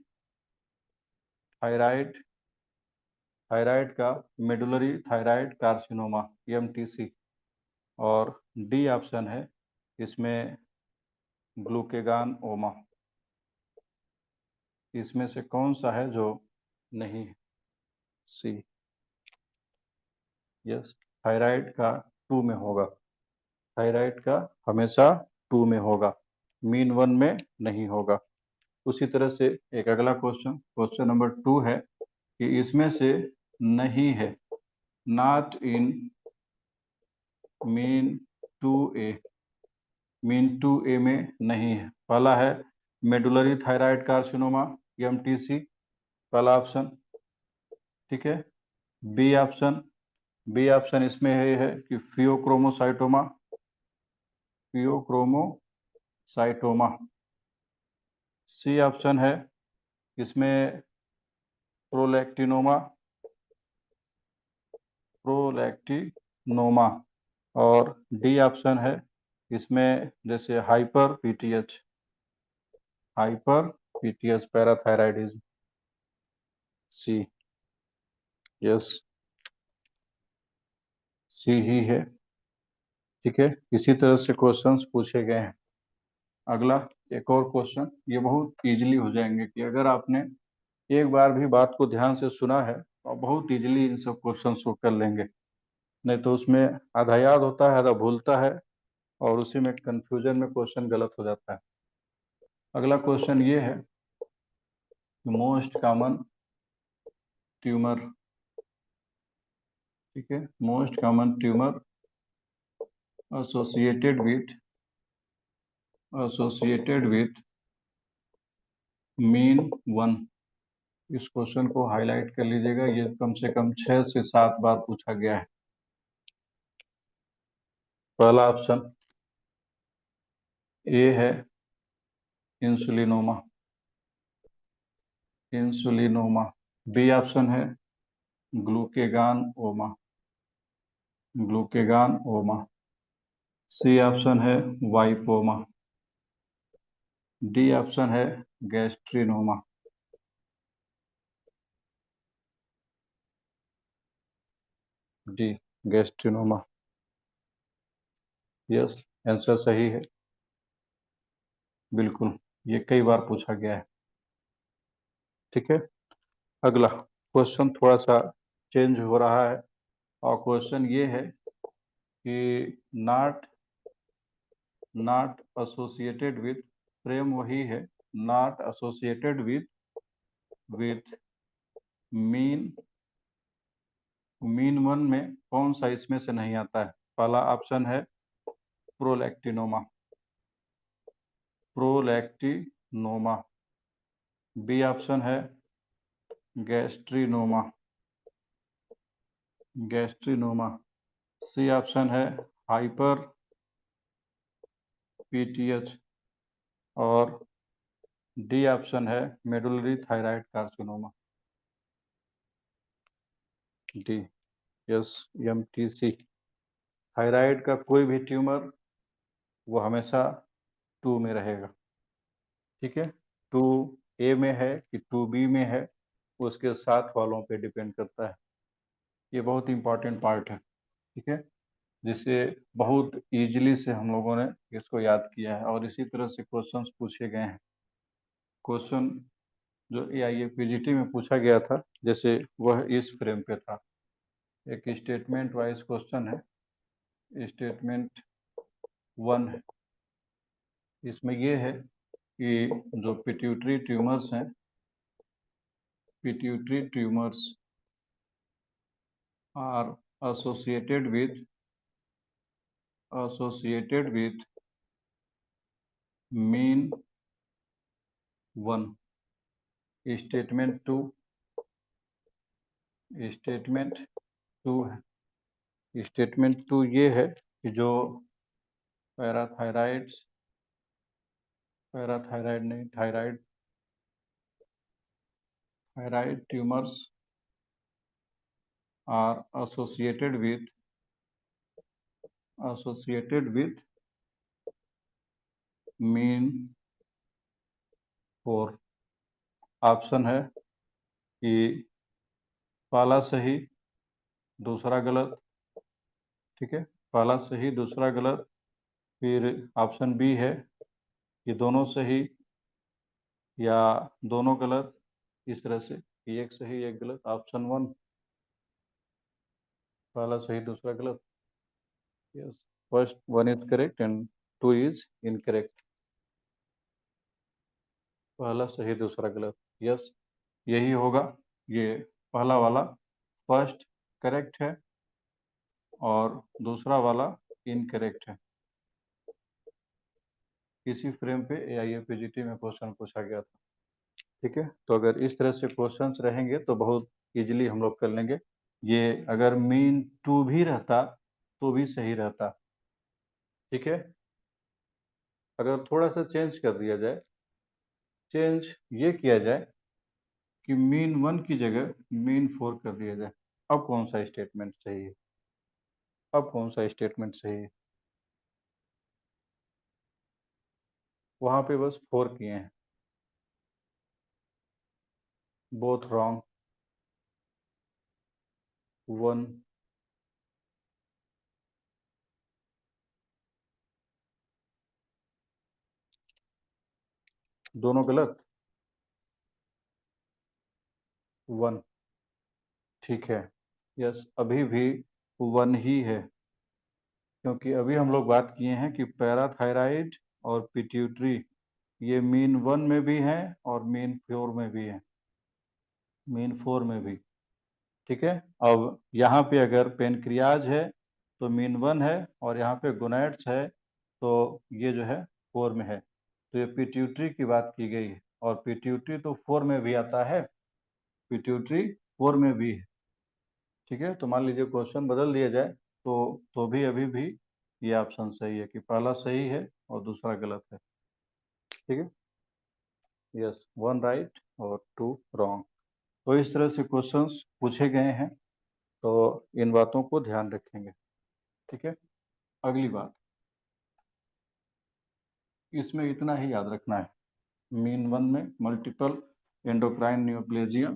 [SPEAKER 1] थायराइड का मेडुलरी थायराइड कार्सिनोमा, एमटीसी। और डी ऑप्शन है इसमें ग्लूकेगान ओमा। इसमें से कौन सा है जो नहीं है? सी। यस, थायराइड का 2 में होगा, थायराइड का हमेशा 2 में होगा, मीन 1 में नहीं होगा। उसी तरह से एक अगला क्वेश्चन नंबर 2 है कि इसमें से नहीं है, not in mean 2A, mean 2A में नहीं है। पहला है मेडुलरी थायराइड कार्सिनोमा, एमटीसी, पहला ऑप्शन। ठीक है, बी ऑप्शन इसमें है कि फियोक्रोमोसाइटोमा। सी ऑप्शन है इसमें प्रोलैक्टिनोमा। और डी ऑप्शन है इसमें जैसे हाइपर पीटीएस पैराथायराइडिज्म। सी। यस, सी ही है। ठीक है, इसी तरह से क्वेश्चंस पूछे गए हैं। अगला एक और क्वेश्चन, ये बहुत इजीली हो जाएंगे कि अगर आपने एक बार भी बात को ध्यान से सुना है तो बहुत इजीली इन सब क्वेश्चंस को कर लेंगे। नहीं तो उसमें आधा याद होता है, आधा भूलता है, और उसी में कंफ्यूजन में क्वेश्चन गलत हो जाता है। अगला क्वेश्चन ये है, मोस्ट कॉमन ट्यूमर। ठीक है, most common tumour associated with mean 1। इस क्वेश्चन को हाईलाइट कर लीजिएगा, ये कम से कम 6 से 7 बार पूछा गया है। पहला ऑप्शन ए है इंसुलिनोमा। बी ऑप्शन है ग्लूकेगान ओमा। सी ऑप्शन है वाइपोमा। डी ऑप्शन है गैस्ट्रिनोमा। डी, गैस्ट्रिनोमा। यस, आंसर सही है, बिल्कुल, ये कई बार पूछा गया है। ठीक है, अगला क्वेश्चन थोड़ा सा चेंज हो रहा है, और क्वेश्चन ये है कि नॉट एसोसिएटेड विथ, फ्रेम वही है, नॉट एसोसिएटेड विथ मीन 1 में कौन सा इसमें से नहीं आता है? पहला ऑप्शन है प्रोलैक्टिनोमा। बी ऑप्शन है गैस्ट्रिनोमा। सी ऑप्शन है हाइपर पीटीएच। और डी ऑप्शन है medullary thyroid carcinoma. D, yes, MTC. Thyroid का कोई भी ट्यूमर वो हमेशा 2 में रहेगा। ठीक है, 2A में है कि 2B में है, उसके साथ वालों पे डिपेंड करता है। ये बहुत इंपॉर्टेंट पार्ट है, ठीक है, जिसे बहुत इजीली से हम लोगों ने इसको याद किया है और इसी तरह से क्वेश्चंस पूछे गए हैं। क्वेश्चन जो AIA-PGT में पूछा गया था जैसे वह इस फ्रेम पे था। एक स्टेटमेंट वाइज क्वेश्चन है, स्टेटमेंट 1 है। इसमें ये है कि जो पिट्यूटरी ट्यूमर्स हैं, pituitary tumours are associated with mean 1। Statement 2 है। स्टेटमेंट 2 ये है कि जो पैराथायराइड नहीं, thyroid tumours are associated with mean 4। Option है कि पहला सही दूसरा गलत, ठीक है, पहला सही दूसरा गलत। फिर ऑप्शन बी है कि दोनों सही या दोनों गलत, इस तरह से कि एक सही एक गलत। ऑप्शन 1 पहला सही दूसरा गलत। Yes, first 1 is correct and 2 is incorrect. पहला सही दूसरा गलत, यस यही होगा। ये पहला वाला फर्स्ट करेक्ट है और दूसरा वाला इनकरेक्ट है। इसी फ्रेम पे AIA-PGT में क्वेश्चन पूछा गया था, ठीक है। तो अगर इस तरह से क्वेश्चंस रहेंगे तो बहुत इजीली हम लोग कर लेंगे। ये अगर मीन 2 भी रहता तो भी सही रहता, ठीक है। अगर थोड़ा सा चेंज कर दिया जाए, चेंज ये किया जाए कि मीन 1 की जगह मीन 4 कर दिया जाए, अब कौन सा स्टेटमेंट सही है? अब कौन सा स्टेटमेंट सही है? वहां पे बस 4 किए हैं, बोथ रॉन्ग। 1 दोनों गलत, 1 ठीक है। यस, अभी भी 1 ही है, क्योंकि अभी हम लोग बात किए हैं कि पैराथायराइड और पिट्यूटरी ये मीन 1 में भी है और मीन 4 में भी है, मीन 4 में भी, ठीक है। अब यहाँ पे अगर पेनक्रियाज है तो मीन 1 है और यहाँ पे गोनैड्स है तो ये जो है 4 में है। तो ये पिट्यूटरी की बात की गई है और पिट्यूटरी तो 4 में भी आता है, पिट्यूटरी 4 में भी है, ठीक है। तो मान लीजिए क्वेश्चन बदल दिया जाए तो भी अभी भी ये ऑप्शन सही है कि पहला सही है और दूसरा गलत है, ठीक है। यस, 1 राइट और 2 रॉन्ग। तो इस तरह से क्वेश्चंस पूछे गए हैं, तो इन बातों को ध्यान रखेंगे, ठीक है। अगली बात, इसमें इतना ही याद रखना है, मीन 1 में मल्टीपल एंडोक्राइन न्यूप्लेजिया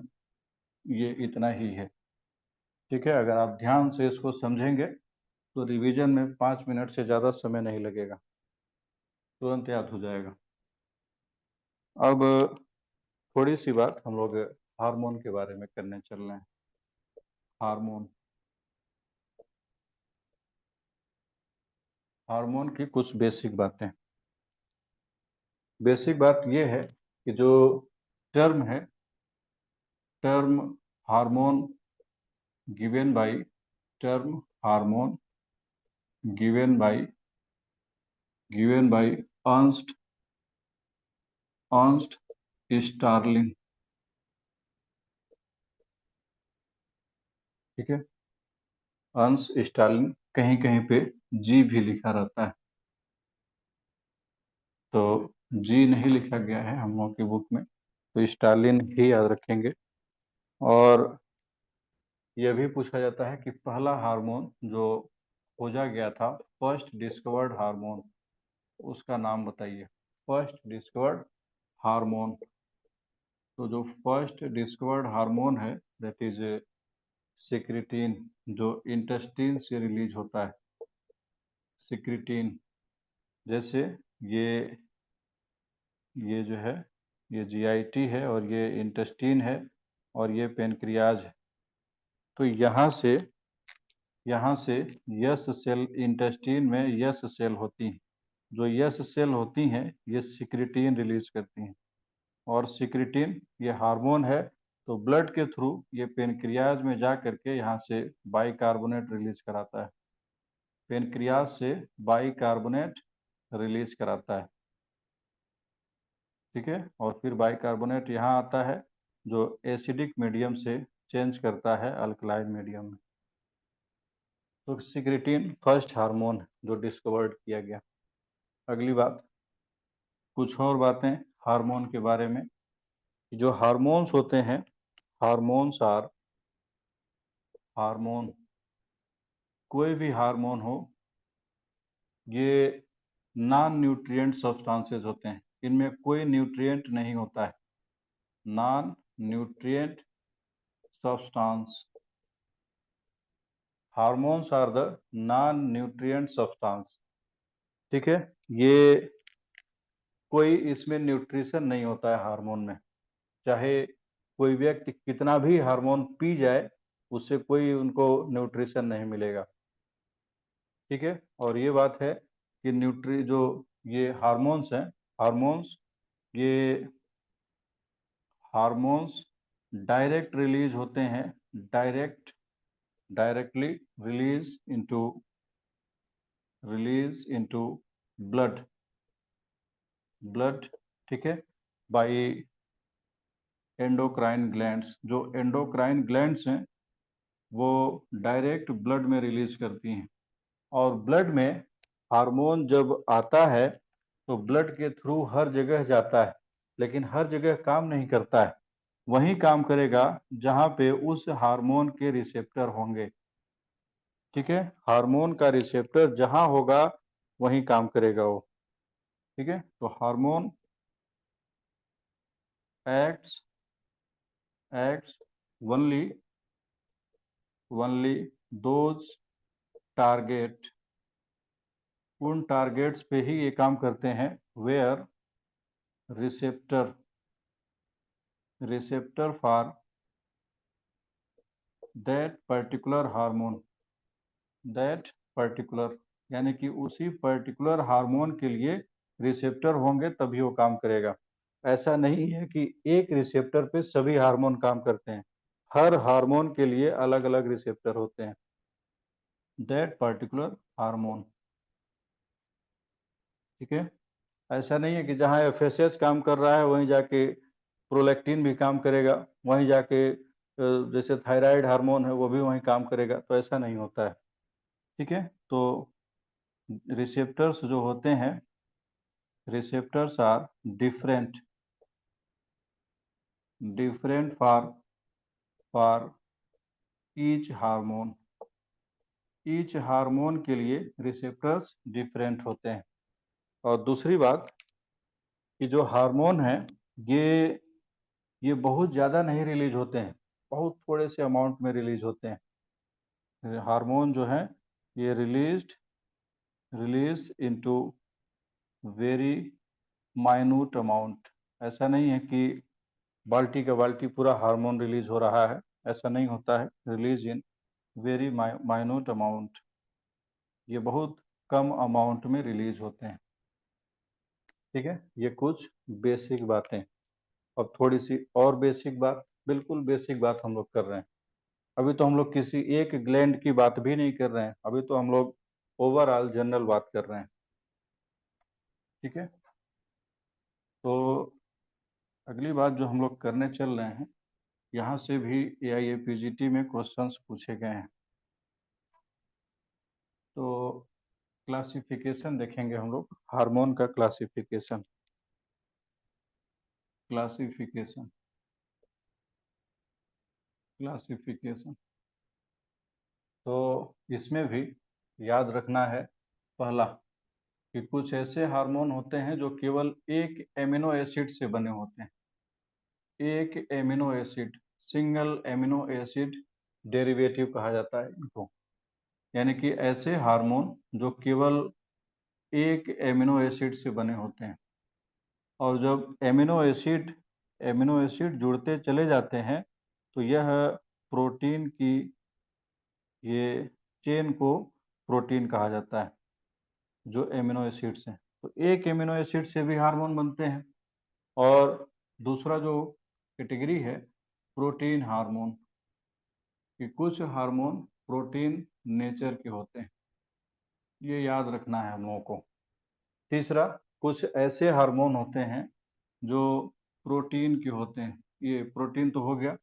[SPEAKER 1] ये इतना ही है, ठीक है। अगर आप ध्यान से इसको समझेंगे तो रिवीजन में 5 मिनट से ज़्यादा समय नहीं लगेगा, तुरंत याद हो जाएगा। अब थोड़ी सी बात हम लोग हार्मोन के बारे में करने चल रहे हैं। हार्मोन, हार्मोन की कुछ बेसिक बातें। बेसिक बात यह है कि जो टर्म है, term hormone given by, term hormone given by Ernest Starling, ठीक है। अर्नस्ट स्टार्लिंग, कहीं कहीं पे जी भी लिखा रहता है, तो जी नहीं लिखा गया है हम लोग की बुक में, तो स्टालिन ही याद रखेंगे। और यह भी पूछा जाता है कि पहला हार्मोन जो खोजा गया था, फर्स्ट डिस्कवर्ड हार्मोन, उसका नाम बताइए। फर्स्ट डिस्कवर्ड हार्मोन, तो जो फर्स्ट डिस्कवर्ड हार्मोन है दैट इज सिक्रिटीन जो इंटेस्टाइन से रिलीज होता है, सिक्रिटीन। जैसे ये जो है ये जीआईटी है और ये इंटेस्टाइन है और ये पेनक्रियाज है। तो यहाँ से यस सेल, इंटेस्टाइन में यस सेल होती हैं। जो यस सेल होती हैं ये सिक्रिटीन रिलीज करती हैं, और सिक्रिटीन ये हार्मोन है। तो ब्लड के थ्रू ये पेनक्रियाज में जा करके यहाँ से बाइकार्बोनेट रिलीज कराता है, पेनक्रियाज से बाइकार्बोनेट रिलीज कराता है। ठीक है, और फिर बाइकार्बोनेट यहाँ आता है जो एसिडिक मीडियम से चेंज करता है अल्कलाइन मीडियम में। तो सिक्रिटीन फर्स्ट हार्मोन जो डिस्कवर्ड किया गया। अगली बात, कुछ और बातें हार्मोन के बारे में। जो हार्मोन्स होते हैं, हार्मोन्स आर, हार्मोन कोई भी हार्मोन हो, ये नॉन न्यूट्रिएंट सब्सटेंसेस होते हैं। इनमें कोई न्यूट्रिएंट नहीं होता है, non nutrient substance. Hormones are the non nutrient substance. ठीक है, ये कोई इसमें न्यूट्रिशन नहीं होता है हार्मोन में। चाहे कोई व्यक्ति कितना भी हार्मोन पी जाए, उससे कोई उनको न्यूट्रिशन नहीं मिलेगा। ठीक है, और ये बात है कि जो ये हार्मोन्स हैं, हार्मोन्स ये हार्मोन्स डायरेक्ट रिलीज होते हैं, डायरेक्टली रिलीज इनटू ब्लड। ठीक है, बाय एंडोक्राइन ग्लैंड्स। जो एंडोक्राइन ग्लैंड्स हैं वो डायरेक्ट ब्लड में रिलीज करती हैं। और ब्लड में हार्मोन जब आता है तो ब्लड के थ्रू हर जगह जाता है, लेकिन हर जगह काम नहीं करता है। वही काम करेगा जहां पे उस हार्मोन के रिसेप्टर होंगे। ठीक है, हार्मोन का रिसेप्टर जहां होगा वही काम करेगा वो। ठीक है, तो hormone acts only those target, उन टारगेट्स पे ही ये काम करते हैं where receptor for that particular hormone, that particular यानी कि उसी पर्टिकुलर हार्मोन के लिए रिसेप्टर होंगे तभी वो काम करेगा। ऐसा नहीं है कि एक रिसेप्टर पे सभी हार्मोन काम करते हैं, हर हार्मोन के लिए अलग अलग रिसेप्टर होते हैं। That particular hormone. ठीक है, ऐसा नहीं है कि जहाँ एफएसएच काम कर रहा है वहीं जाके प्रोलैक्टिन भी काम करेगा, वहीं जाके जैसे थायराइड हार्मोन है वो भी वहीं काम करेगा, तो ऐसा नहीं होता है। ठीक है, तो रिसेप्टर्स जो होते हैं, receptors are different for each hormone. Each hormone के लिए रिसेप्टर्स डिफरेंट होते हैं। और दूसरी बात कि जो हार्मोन है ये ये बहुत ज़्यादा नहीं रिलीज होते हैं, बहुत थोड़े से अमाउंट में रिलीज होते हैं। हार्मोन जो है ये release into very minute amount. ऐसा नहीं है कि बाल्टी का बाल्टी पूरा हार्मोन रिलीज हो रहा है, ऐसा नहीं होता है। Release in very minute amount, ये बहुत कम अमाउंट में रिलीज होते हैं। ठीक है, ये कुछ बेसिक बातें। अब थोड़ी सी और बेसिक बात, बिल्कुल बेसिक बात हम लोग कर रहे हैं। अभी तो हम लोग किसी एक ग्लैंड की बात भी नहीं कर रहे हैं, अभी तो हम लोग ओवरऑल जनरल बात कर रहे हैं। ठीक है, तो अगली बात जो हम लोग करने चल रहे हैं, यहाँ से भी AIAPGT में क्वेश्चंस पूछे गए हैं। तो क्लासिफिकेशन देखेंगे हम लोग, हार्मोन का क्लासिफिकेशन। क्लासिफिकेशन तो इसमें भी याद रखना है, पहला कि कुछ ऐसे हार्मोन होते हैं जो केवल एक एमिनो एसिड से बने होते हैं। एक amino acid, single amino acid derivative कहा जाता है इनको, यानी कि ऐसे हार्मोन जो केवल एक एमिनो एसिड से बने होते हैं, और जब एमिनो एसिड जुड़ते चले जाते हैं तो यह प्रोटीन की ये चेन को प्रोटीन कहा जाता है, जो एमिनो एसिड्स हैं। तो एक एमिनो एसिड से भी हार्मोन बनते हैं। और दूसरा जो कैटेगरी है प्रोटीन हार्मोन, कि कुछ हार्मोन प्रोटीन नेचर के होते हैं, ये याद रखना है हम लोगों को। तीसरा, कुछ ऐसे हार्मोन होते हैं जो प्रोटीन के होते हैं, ये प्रोटीन तो हो गया।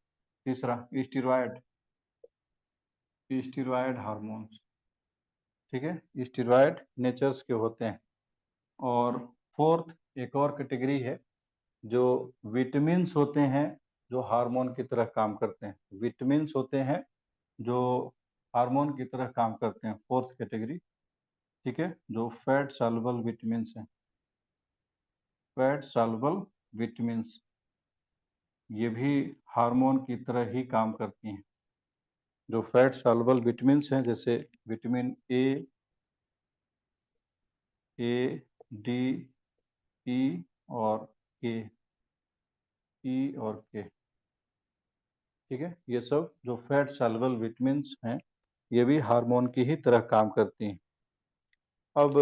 [SPEAKER 1] तीसरा स्टीरॉयड हार्मोन्स, ठीक है, स्टीरॉयड नेचर्स के होते हैं। और फोर्थ एक और कैटेगरी है जो विटामिन्स होते हैं, जो हार्मोन की तरह काम करते हैं। विटामिन्स होते हैं जो हार्मोन की तरह काम करते हैं, फोर्थ कैटेगरी, ठीक है, जो फैट सॉल्युबल विटामिन्स हैं। फैट सॉल्युबल विटामिन्स ये भी हार्मोन की तरह ही काम करती हैं। जो फैट सॉल्युबल विटामिन्स हैं, जैसे विटामिन ए, डी, ई और के, ठीक है, ये सब जो फैट सॉल्युबल विटामिन्स हैं ये भी हार्मोन की ही तरह काम करती हैं। अब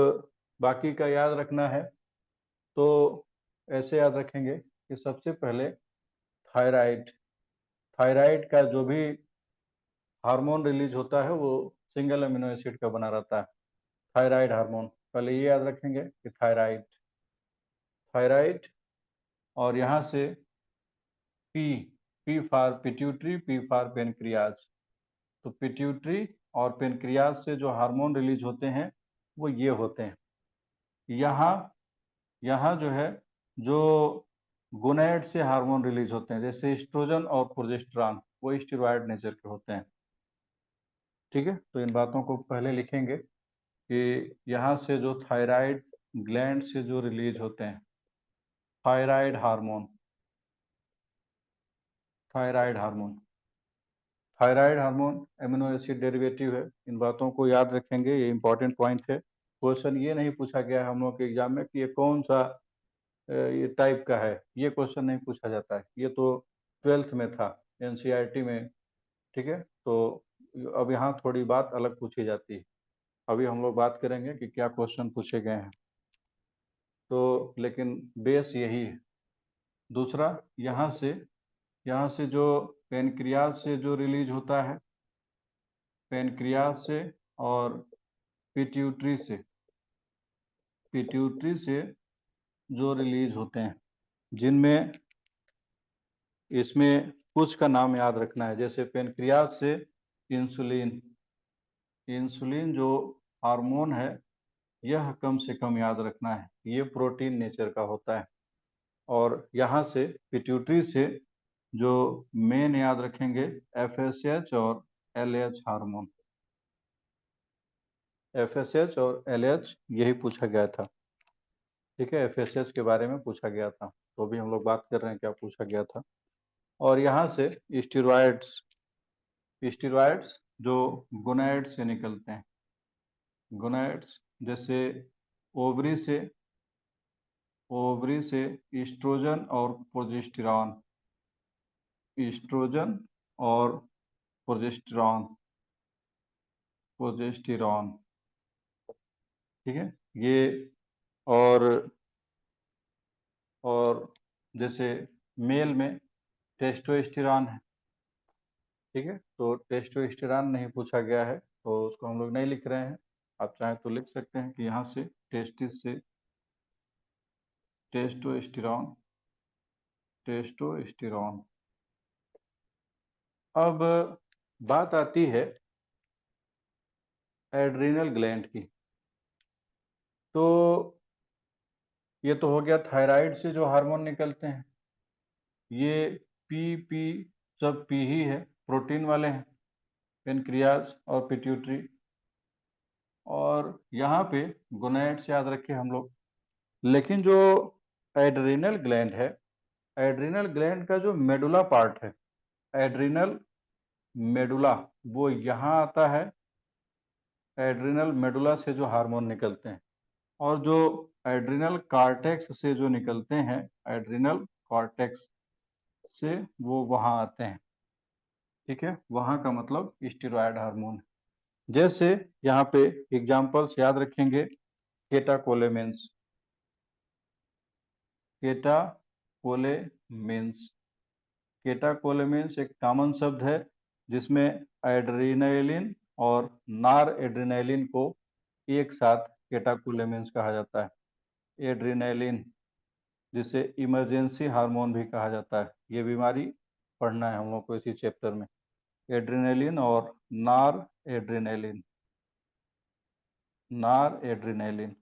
[SPEAKER 1] बाकी का याद रखना है तो ऐसे याद रखेंगे कि सबसे पहले थायराइड, थायराइड का जो भी हार्मोन रिलीज होता है वो सिंगल अमीनो एसिड का बना रहता है, थायराइड हार्मोन। पहले ये याद रखेंगे कि थायराइड, थायराइड, और यहाँ से P, P for pituitary, P for pancreas. तो पिट्यूटरी और पेनक्रियाज से जो हार्मोन रिलीज होते हैं वो ये होते हैं। यहाँ यहाँ जो है, जो गोनैड से हार्मोन रिलीज होते हैं, जैसे एस्ट्रोजन और प्रोजेस्टेरॉन, वो स्टेरॉयड नेचर के होते हैं, ठीक है। तो इन बातों को पहले लिखेंगे कि यहाँ से जो थायराइड ग्लैंड से जो रिलीज होते हैं thyroid hormone, thyroid hormone, thyroid hormone amino acid derivative है। इन बातों को याद रखेंगे, ये इंपॉर्टेंट पॉइंट है। क्वेश्चन ये नहीं पूछा गया है हम लोग के एग्जाम में कि ये कौन सा ये टाइप का है, ये क्वेश्चन नहीं पूछा जाता है, ये तो 12th में था, एनसीईआरटी में, ठीक है। तो अब यहाँ थोड़ी बात अलग पूछी जाती है। अभी हम लोग बात करेंगे कि क्या क्वेश्चन पूछे गए हैं, तो लेकिन बेस यही है। दूसरा, यहाँ से जो पेनक्रियाज से जो रिलीज होता है, पेनक्रियाज से और पिट्यूटरी से, पिट्यूटरी से जो रिलीज होते हैं, जिनमें इसमें कुछ का नाम याद रखना है। जैसे पेनक्रियाज से इंसुलिन, इंसुलिन जो हार्मोन है यह कम से कम याद रखना है, ये प्रोटीन नेचर का होता है। और यहाँ से पिट्यूटरी से जो मेन याद रखेंगे एफएसएच और एलएच हार्मोन, एफएसएच और एलएच यही पूछा गया था, ठीक है, एफएसएच के बारे में पूछा गया था, तो भी हम लोग बात कर रहे हैं क्या पूछा गया था। और यहाँ से स्टेरॉइड्स, स्टेरॉइड्स जो गोनैड से निकलते हैं, गोनैड्स, जैसे ओवरी से, ओवरी से ईस्ट्रोजन और प्रोजेस्टेरॉन, ईस्ट्रोजन और प्रोजेस्टेरॉन, प्रोजेस्टेरॉन, ठीक है, ये। और और जैसे मेल में टेस्टोस्टेरॉन है, ठीक है, तो टेस्टोस्टेरॉन नहीं पूछा गया है तो उसको हम लोग नहीं लिख रहे हैं। आप चाहें तो लिख सकते हैं कि यहाँ से टेस्टिस से टेस्टोस्टेरॉन, टेस्टोस्टेरॉन। अब बात आती है एड्रिनल ग्लैंड की। तो ये तो हो गया थायराइड से जो हार्मोन निकलते हैं, ये पी सब पी ही है, प्रोटीन वाले हैं, पेनक्रियाज और पिट्यूटरी। और यहाँ पे गोनैड्स याद रखे हम लोग। लेकिन जो एड्रिनल ग्लैंड है, एड्रिनल ग्लैंड का जो मेडुला पार्ट है, एड्रिनल मेडुला, वो यहाँ आता है, एड्रिनल मेडुला से जो हार्मोन निकलते हैं, और जो एड्रिनल कॉर्टेक्स से जो निकलते हैं, एड्रिनल कॉर्टेक्स से वो वहाँ आते हैं। ठीक है, वहाँ का मतलब स्टेरॉयड हार्मोन। जैसे यहाँ पे एग्जांपल्स याद रखेंगे, केटाकोलेमेंस, केटाकोलेमेंस, केटाकोलेमेंस एक कॉमन शब्द है जिसमें एड्रेनालिन और नार एड्रेनालिन को एक साथ केटाकोलेमेंस कहा जाता है। एड्रेनालिन जिसे इमरजेंसी हार्मोन भी कहा जाता है, ये बीमारी पढ़ना है हम लोग को इसी चैप्टर में। एड्रेनालिन और नार एड्रेनालिन, नार एड्रेनालिन,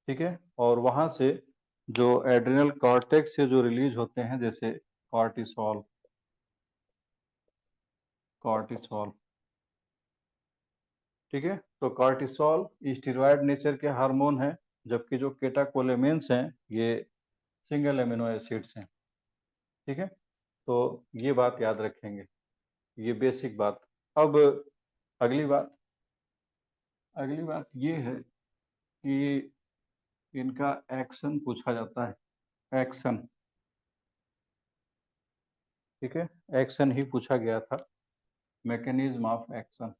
[SPEAKER 1] ठीक है। और वहां से जो एड्रिनल कॉर्टेक्स से जो रिलीज होते हैं, जैसे कॉर्टिसोल, कॉर्टिसोल, ठीक है। तो कॉर्टिसोल स्टेरॉयड नेचर के हार्मोन है, जबकि जो केटाकोलेमेंस हैं ये सिंगल एमिनो एसिड्स हैं। ठीक है, तो ये बात याद रखेंगे, ये बेसिक बात। अब अगली बात, अगली बात ये है कि इनका एक्शन पूछा जाता है, एक्शन। ठीक है, एक्शन ही पूछा गया था, mechanism of action,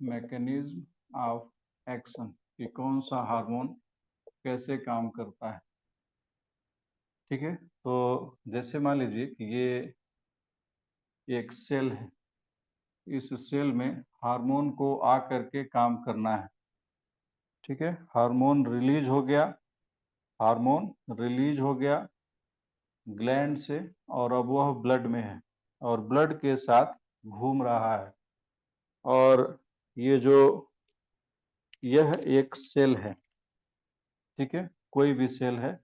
[SPEAKER 1] mechanism of action कि कौन सा हार्मोन कैसे काम करता है। ठीक है, तो जैसे मान लीजिए कि ये एक सेल है, इस सेल में हार्मोन को आ करके काम करना है। ठीक है, हार्मोन रिलीज हो गया, हार्मोन रिलीज हो गया ग्लैंड से, और अब वह ब्लड में है और ब्लड के साथ घूम रहा है। और ये जो, यह एक सेल है, ठीक है, कोई भी सेल है,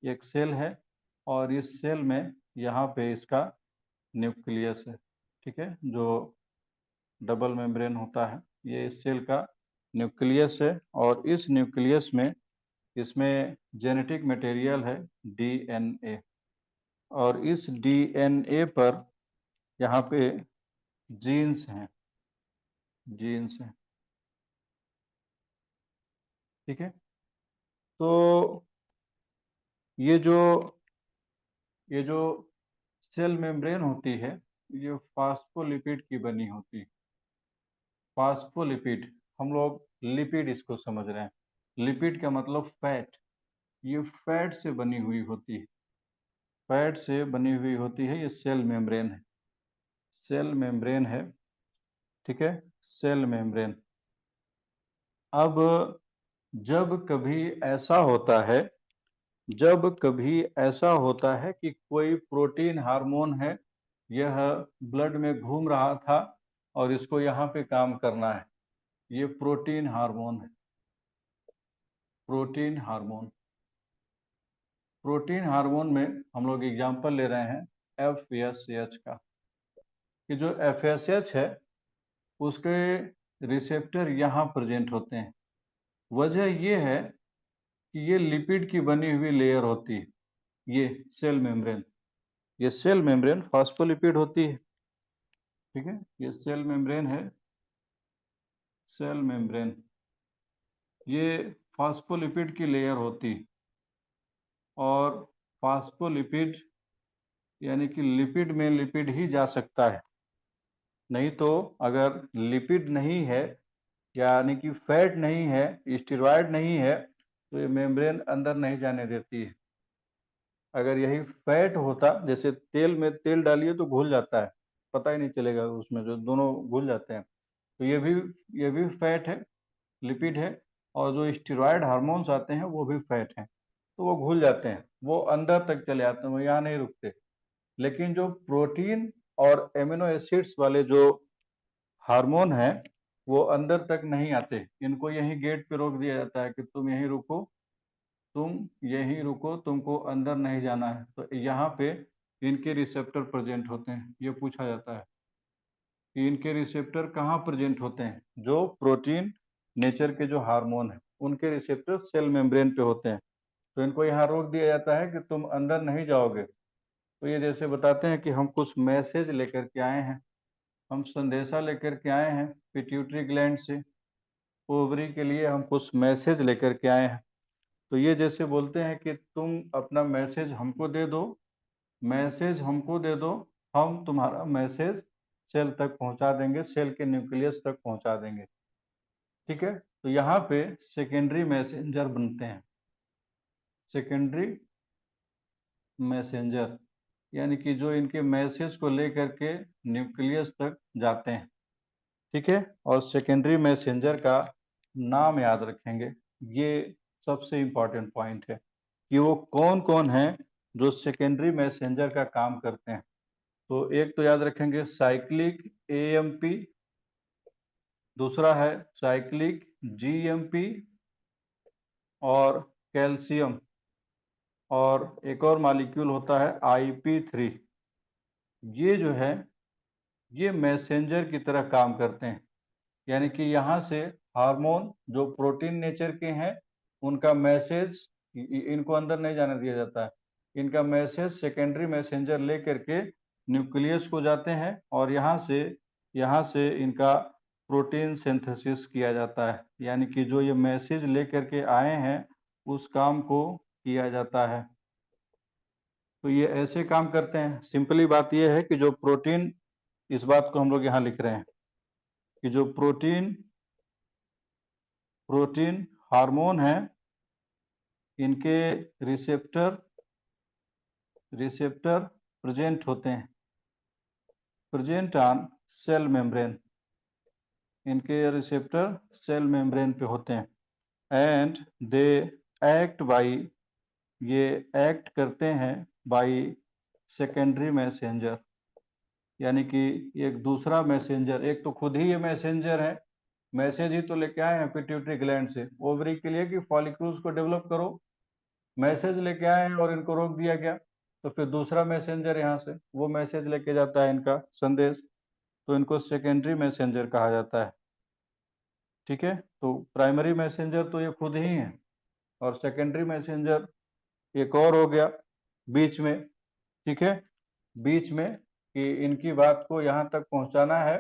[SPEAKER 1] एक सेल है, और इस सेल में यहाँ पे इसका न्यूक्लियस है। ठीक है, जो डबल मेम्ब्रेन होता है, ये इस सेल का न्यूक्लियस है, और इस न्यूक्लियस में इसमें जेनेटिक मटेरियल है, डीएनए, और इस डीएनए पर यहाँ पे जीन्स हैं, जीन्स हैं। ठीक है, तो ये जो, ये जो सेल मेम्ब्रेन होती है, ये फास्फोलिपिड की बनी होती है। फास्फोलिपिड, हम लोग लिपिड इसको समझ रहे हैं, लिपिड का मतलब फैट, ये फैट से बनी हुई होती है, फैट से बनी हुई होती है, ये सेल मेम्ब्रेन है, सेल मेम्ब्रेन है। ठीक है, सेल मेम्ब्रेन। अब जब कभी ऐसा होता है, जब कभी ऐसा होता है कि कोई प्रोटीन हार्मोन है, यह ब्लड में घूम रहा था और इसको यहाँ पे काम करना है, ये प्रोटीन हार्मोन है, प्रोटीन हार्मोन। प्रोटीन हार्मोन में हम लोग एग्जांपल ले रहे हैं FSH का, कि जो FSH है उसके रिसेप्टर यहाँ प्रेजेंट होते हैं। वजह ये है कि ये लिपिड की बनी हुई लेयर होती है, ये सेल मेम्ब्रेन, ये सेल मेम्ब्रेन फास्फोलिपिड होती है। ठीक है, ये सेल मेम्ब्रेन है, सेल मेम्ब्रेन, ये फास्फोलिपिड की लेयर होती है। और फास्फोलिपिड यानी कि लिपिड में लिपिड ही जा सकता है, नहीं तो अगर लिपिड नहीं है, यानी कि फैट नहीं है, स्टेरॉयड नहीं है, तो ये मेम्ब्रेन अंदर नहीं जाने देती है। अगर यही फैट होता, जैसे तेल में तेल डालिए तो घुल जाता है, पता ही नहीं चलेगा उसमें, जो दोनों घुल जाते हैं, तो ये भी फैट है, लिपिड है। और जो स्टेरॉयड हार्मोन्स आते हैं वो भी फैट हैं, तो वो घुल जाते हैं, वो अंदर तक चले आते हैं, वो यहाँ नहीं रुकते। लेकिन जो प्रोटीन और एमिनो एसिड्स वाले जो हार्मोन हैं, वो अंदर तक नहीं आते, इनको यहीं गेट पे रोक दिया जाता है कि तुम यहीं रुको, तुम यहीं रुको, तुमको अंदर नहीं जाना है। तो यहाँ पे इनके रिसेप्टर प्रेजेंट होते हैं, ये पूछा जाता है कि इनके रिसेप्टर कहाँ प्रेजेंट होते हैं, जो प्रोटीन नेचर के जो हार्मोन है उनके रिसेप्टर सेल मेम्ब्रेन पे होते हैं। तो इनको यहाँ रोक दिया जाता है कि तुम अंदर नहीं जाओगे, तो ये जैसे बताते हैं कि हम कुछ मैसेज लेकर के आए हैं, हम संदेशा लेकर के आए हैं पिट्यूटरी ग्लैंड से, ओवरी के लिए हम कुछ मैसेज लेकर के आए हैं। तो ये जैसे बोलते हैं कि तुम अपना मैसेज हमको दे दो, मैसेज हमको दे दो, हम तुम्हारा मैसेज सेल तक पहुंचा देंगे, सेल के न्यूक्लियस तक पहुंचा देंगे। ठीक है, तो यहाँ पे सेकेंडरी मैसेंजर बनते हैं, सेकेंडरी मैसेंजर, यानी कि जो इनके मैसेज को लेकर के न्यूक्लियस तक जाते हैं। ठीक है, और सेकेंडरी मैसेंजर का नाम याद रखेंगे, ये सबसे इम्पोर्टेंट पॉइंट है कि वो कौन कौन है जो सेकेंडरी मैसेंजर का काम करते हैं। तो एक तो याद रखेंगे साइक्लिक एएमपी, दूसरा है साइक्लिक जीएमपी और कैल्शियम, और एक और मॉलिक्यूल होता है IP3। ये जो है ये मैसेंजर की तरह काम करते हैं, यानी कि यहाँ से हार्मोन जो प्रोटीन नेचर के हैं उनका मैसेज इनको अंदर नहीं जाने दिया जाता है, इनका मैसेज सेकेंडरी मैसेंजर ले करके न्यूक्लियस को जाते हैं, और यहाँ से इनका प्रोटीन सिंथेसिस किया जाता है, यानी कि जो ये मैसेज ले करके आए हैं उस काम को किया जाता है। तो ये ऐसे काम करते हैं। सिंपली बात ये है कि जो प्रोटीन, इस बात को हम लोग यहाँ लिख रहे हैं कि जो प्रोटीन हार्मोन है, इनके रिसेप्टर प्रेजेंट होते हैं, प्रेजेंट ऑन सेल मेम्ब्रेन, इनके रिसेप्टर सेल मेम्ब्रेन पे होते हैं। एंड दे एक्ट बाई, ये एक्ट करते हैं बाई सेकेंडरी मैसेंजर, यानी कि एक दूसरा मैसेंजर, एक तो खुद ही ये मैसेंजर है, मैसेज ही तो लेके आए हैं पिट्यूटरी ग्लैंड से ओवरी के लिए कि फॉलिक्यूल्स को डेवलप करो, मैसेज लेके आए हैं और इनको रोक दिया गया, तो फिर दूसरा मैसेंजर यहाँ से वो मैसेज लेके जाता है इनका संदेश, तो इनको सेकेंडरी मैसेंजर कहा जाता है। ठीक है, तो प्राइमरी मैसेंजर तो ये खुद ही है, और सेकेंडरी मैसेंजर एक और हो गया बीच में। ठीक है, बीच में कि इनकी बात को यहाँ तक पहुँचाना है।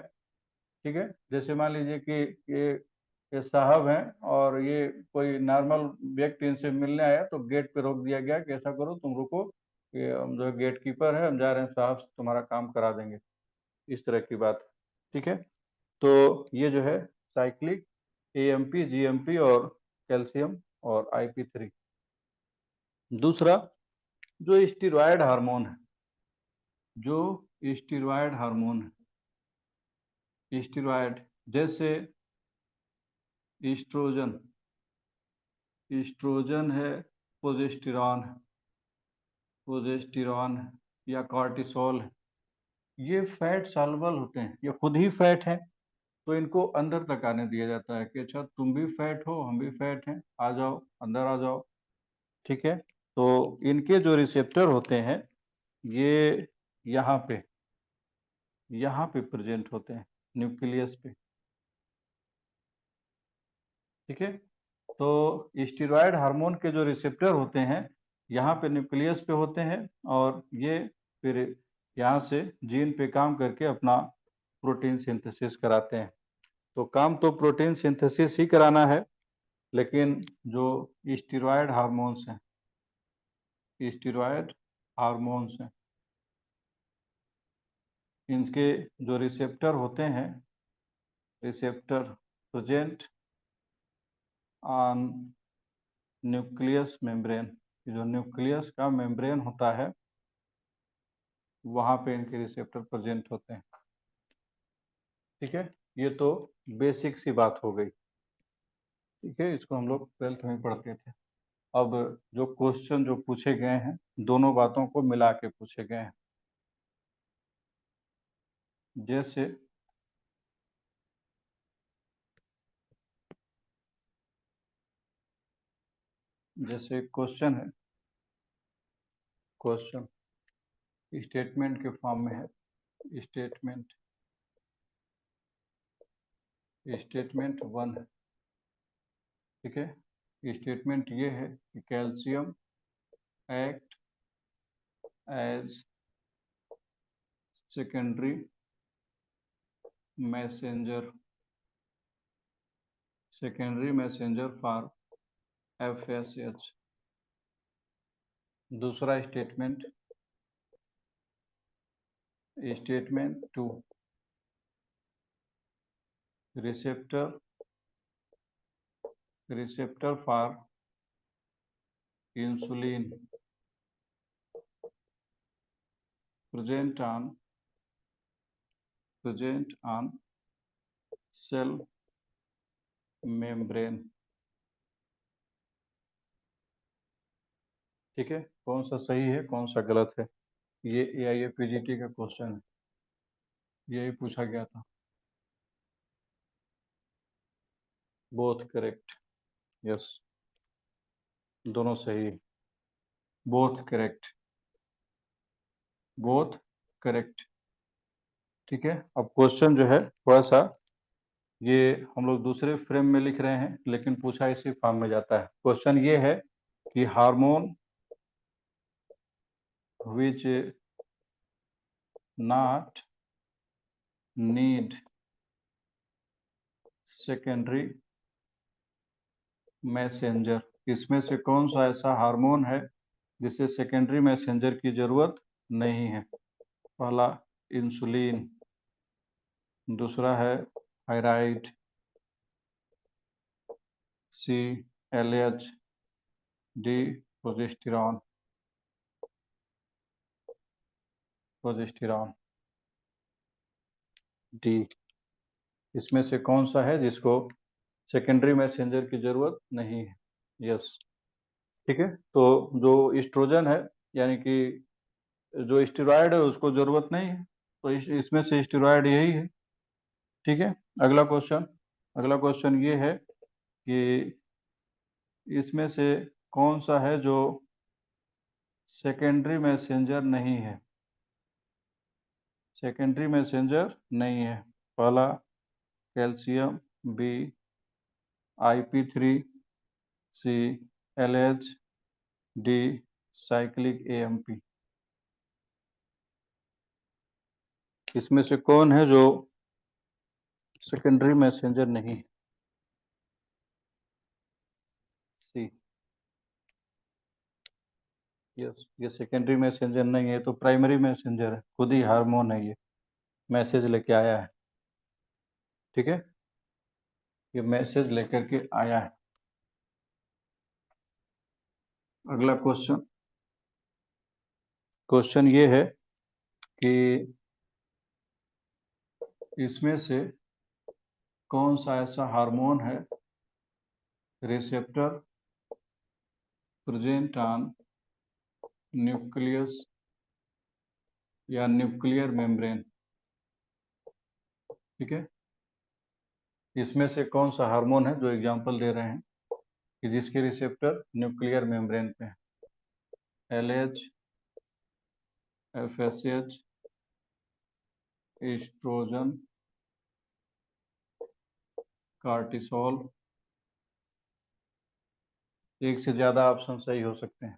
[SPEAKER 1] ठीक है, जैसे मान लीजिए कि ये साहब हैं और ये कोई नॉर्मल व्यक्ति इनसे मिलने आया, तो गेट पे रोक दिया गया कि ऐसा करो, तुम रुको, ये हम जो गेट कीपर है, हम जा रहे हैं, साहब तुम्हारा काम करा देंगे, इस तरह की बात। ठीक है, तो ये जो है साइक्लिक एएमपी जीएमपी और कैल्शियम और IP3। दूसरा जो स्टीरॉयड हार्मोन है, जो स्टीरॉयड हार्मोन है, स्टीरॉयड जैसे ईस्ट्रोजन, ईस्ट्रोजन है, प्रोजेस्टेरॉन है, प्रोजेस्टेरॉन है, या कॉर्टिसोल है, ये फैट सॉल्युबल होते हैं, ये खुद ही फैट है, तो इनको अंदर तक आने दिया जाता है कि अच्छा तुम भी फैट हो, हम भी फैट हैं, आ जाओ, अंदर आ जाओ। ठीक है, तो इनके जो रिसेप्टर होते हैं ये यहाँ पे प्रेजेंट होते हैं न्यूक्लियस पे। ठीक है, तो स्टीरॉयड हार्मोन के जो रिसेप्टर होते हैं यहाँ पे न्यूक्लियस पे होते हैं, और ये फिर यहाँ से जीन पे काम करके अपना प्रोटीन सिंथेसिस कराते हैं। तो काम तो प्रोटीन सिंथेसिस ही कराना है, लेकिन जो स्टीरॉयड हार्मोन्स हैं, स्टीरॉयड हार्मोन्स हैं, इनके जो रिसेप्टर होते हैं, receptor present on nucleus membrane, जो न्यूक्लियस का मेम्ब्रेन होता है वहां पे इनके रिसेप्टर प्रेजेंट होते हैं। ठीक है, ये तो बेसिक सी बात हो गई। ठीक है, इसको हम लोग 12th में पढ़ते थे। अब जो क्वेश्चन जो पूछे गए हैं, दोनों बातों को मिला के पूछे गए हैं। जैसे क्वेश्चन है, क्वेश्चन स्टेटमेंट के फॉर्म में है, स्टेटमेंट 1 है। ठीक है, स्टेटमेंट ये है कि calcium act as secondary messenger for FSH। दूसरा statement 2, receptor for insulin present on cell membrane. ठीक है, कौन सा सही है कौन सा गलत है, ये AIA-PGT का क्वेश्चन है, यही पूछा गया था। बोथ करेक्ट, यस, दोनों सही है, बोथ करेक्ट। ठीक है, अब क्वेश्चन जो है थोड़ा सा ये हम लोग दूसरे फ्रेम में लिख रहे हैं, लेकिन पूछा इसी फॉर्म में जाता है। क्वेश्चन ये है कि hormone which not need secondary messenger, इसमें से कौन सा ऐसा हार्मोन है जिसे सेकेंडरी मैसेंजर की जरूरत नहीं है। पहला इंसुलिन, दूसरा है thyroid, C LH, D progesterone. D, इसमें से कौन सा है जिसको सेकेंडरी मैसेंजर की जरूरत नहीं है। यस, ठीक है, तो जो एस्ट्रोजन है यानी कि जो स्टेरॉयड है उसको जरूरत नहीं है, तो इसमें से स्टेरॉयड यही है। ठीक है, अगला क्वेश्चन ये है कि इसमें से कौन सा है जो सेकेंडरी मैसेंजर नहीं है। पहला calcium, B IP3, C LH, D cyclic AMP। इसमें से कौन है जो सेकेंडरी मैसेंजर नहीं है। C, यस, ये सेकेंडरी मैसेंजर नहीं है तो प्राइमरी मैसेंजर है, खुद ही हार्मोन है, ये मैसेज लेके आया है। ठीक है, ये मैसेज लेकर के आया है। अगला क्वेश्चन ये है कि इसमें से कौन सा ऐसा हार्मोन है रिसेप्टर प्रेजेंट ऑन न्यूक्लियस या न्यूक्लियर मेम्ब्रेन। ठीक है, इसमें से कौन सा हार्मोन है जो एग्जांपल दे रहे हैं कि जिसके रिसेप्टर न्यूक्लियर मेम्ब्रेन पे है। LH, FSH, oestrogen, cortisol. एक से ज्यादा ऑप्शन सही हो सकते हैं,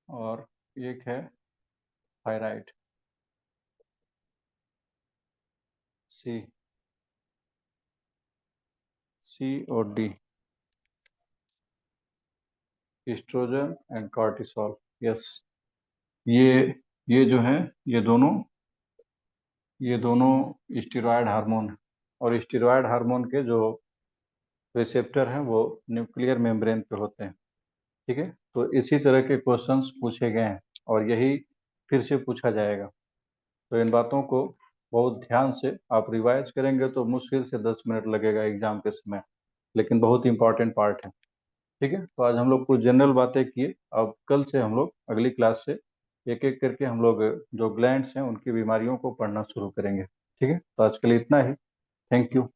[SPEAKER 1] और एक है थायराइड। सी और D, oestrogen and cortisol. Yes, ये जो है ये दोनों स्टेरॉयड हार्मोन है, और स्टेरॉयड हार्मोन के जो रिसेप्टर हैं वो न्यूक्लियर मेम्ब्रेन पे होते हैं। ठीक है, तो इसी तरह के क्वेश्चंस पूछे गए हैं और यही फिर से पूछा जाएगा, तो इन बातों को बहुत ध्यान से आप रिवाइज करेंगे तो मुश्किल से 10 मिनट लगेगा एग्जाम के समय, लेकिन बहुत इंपॉर्टेंट पार्ट है। ठीक है, तो आज हम लोग कुछ जनरल बातें किए, अब कल से हम लोग अगली क्लास से एक एक करके हम लोग जो ग्लैंड्स हैं उनकी बीमारियों को पढ़ना शुरू करेंगे। ठीक है, तो आज के लिए इतना ही। Thank you.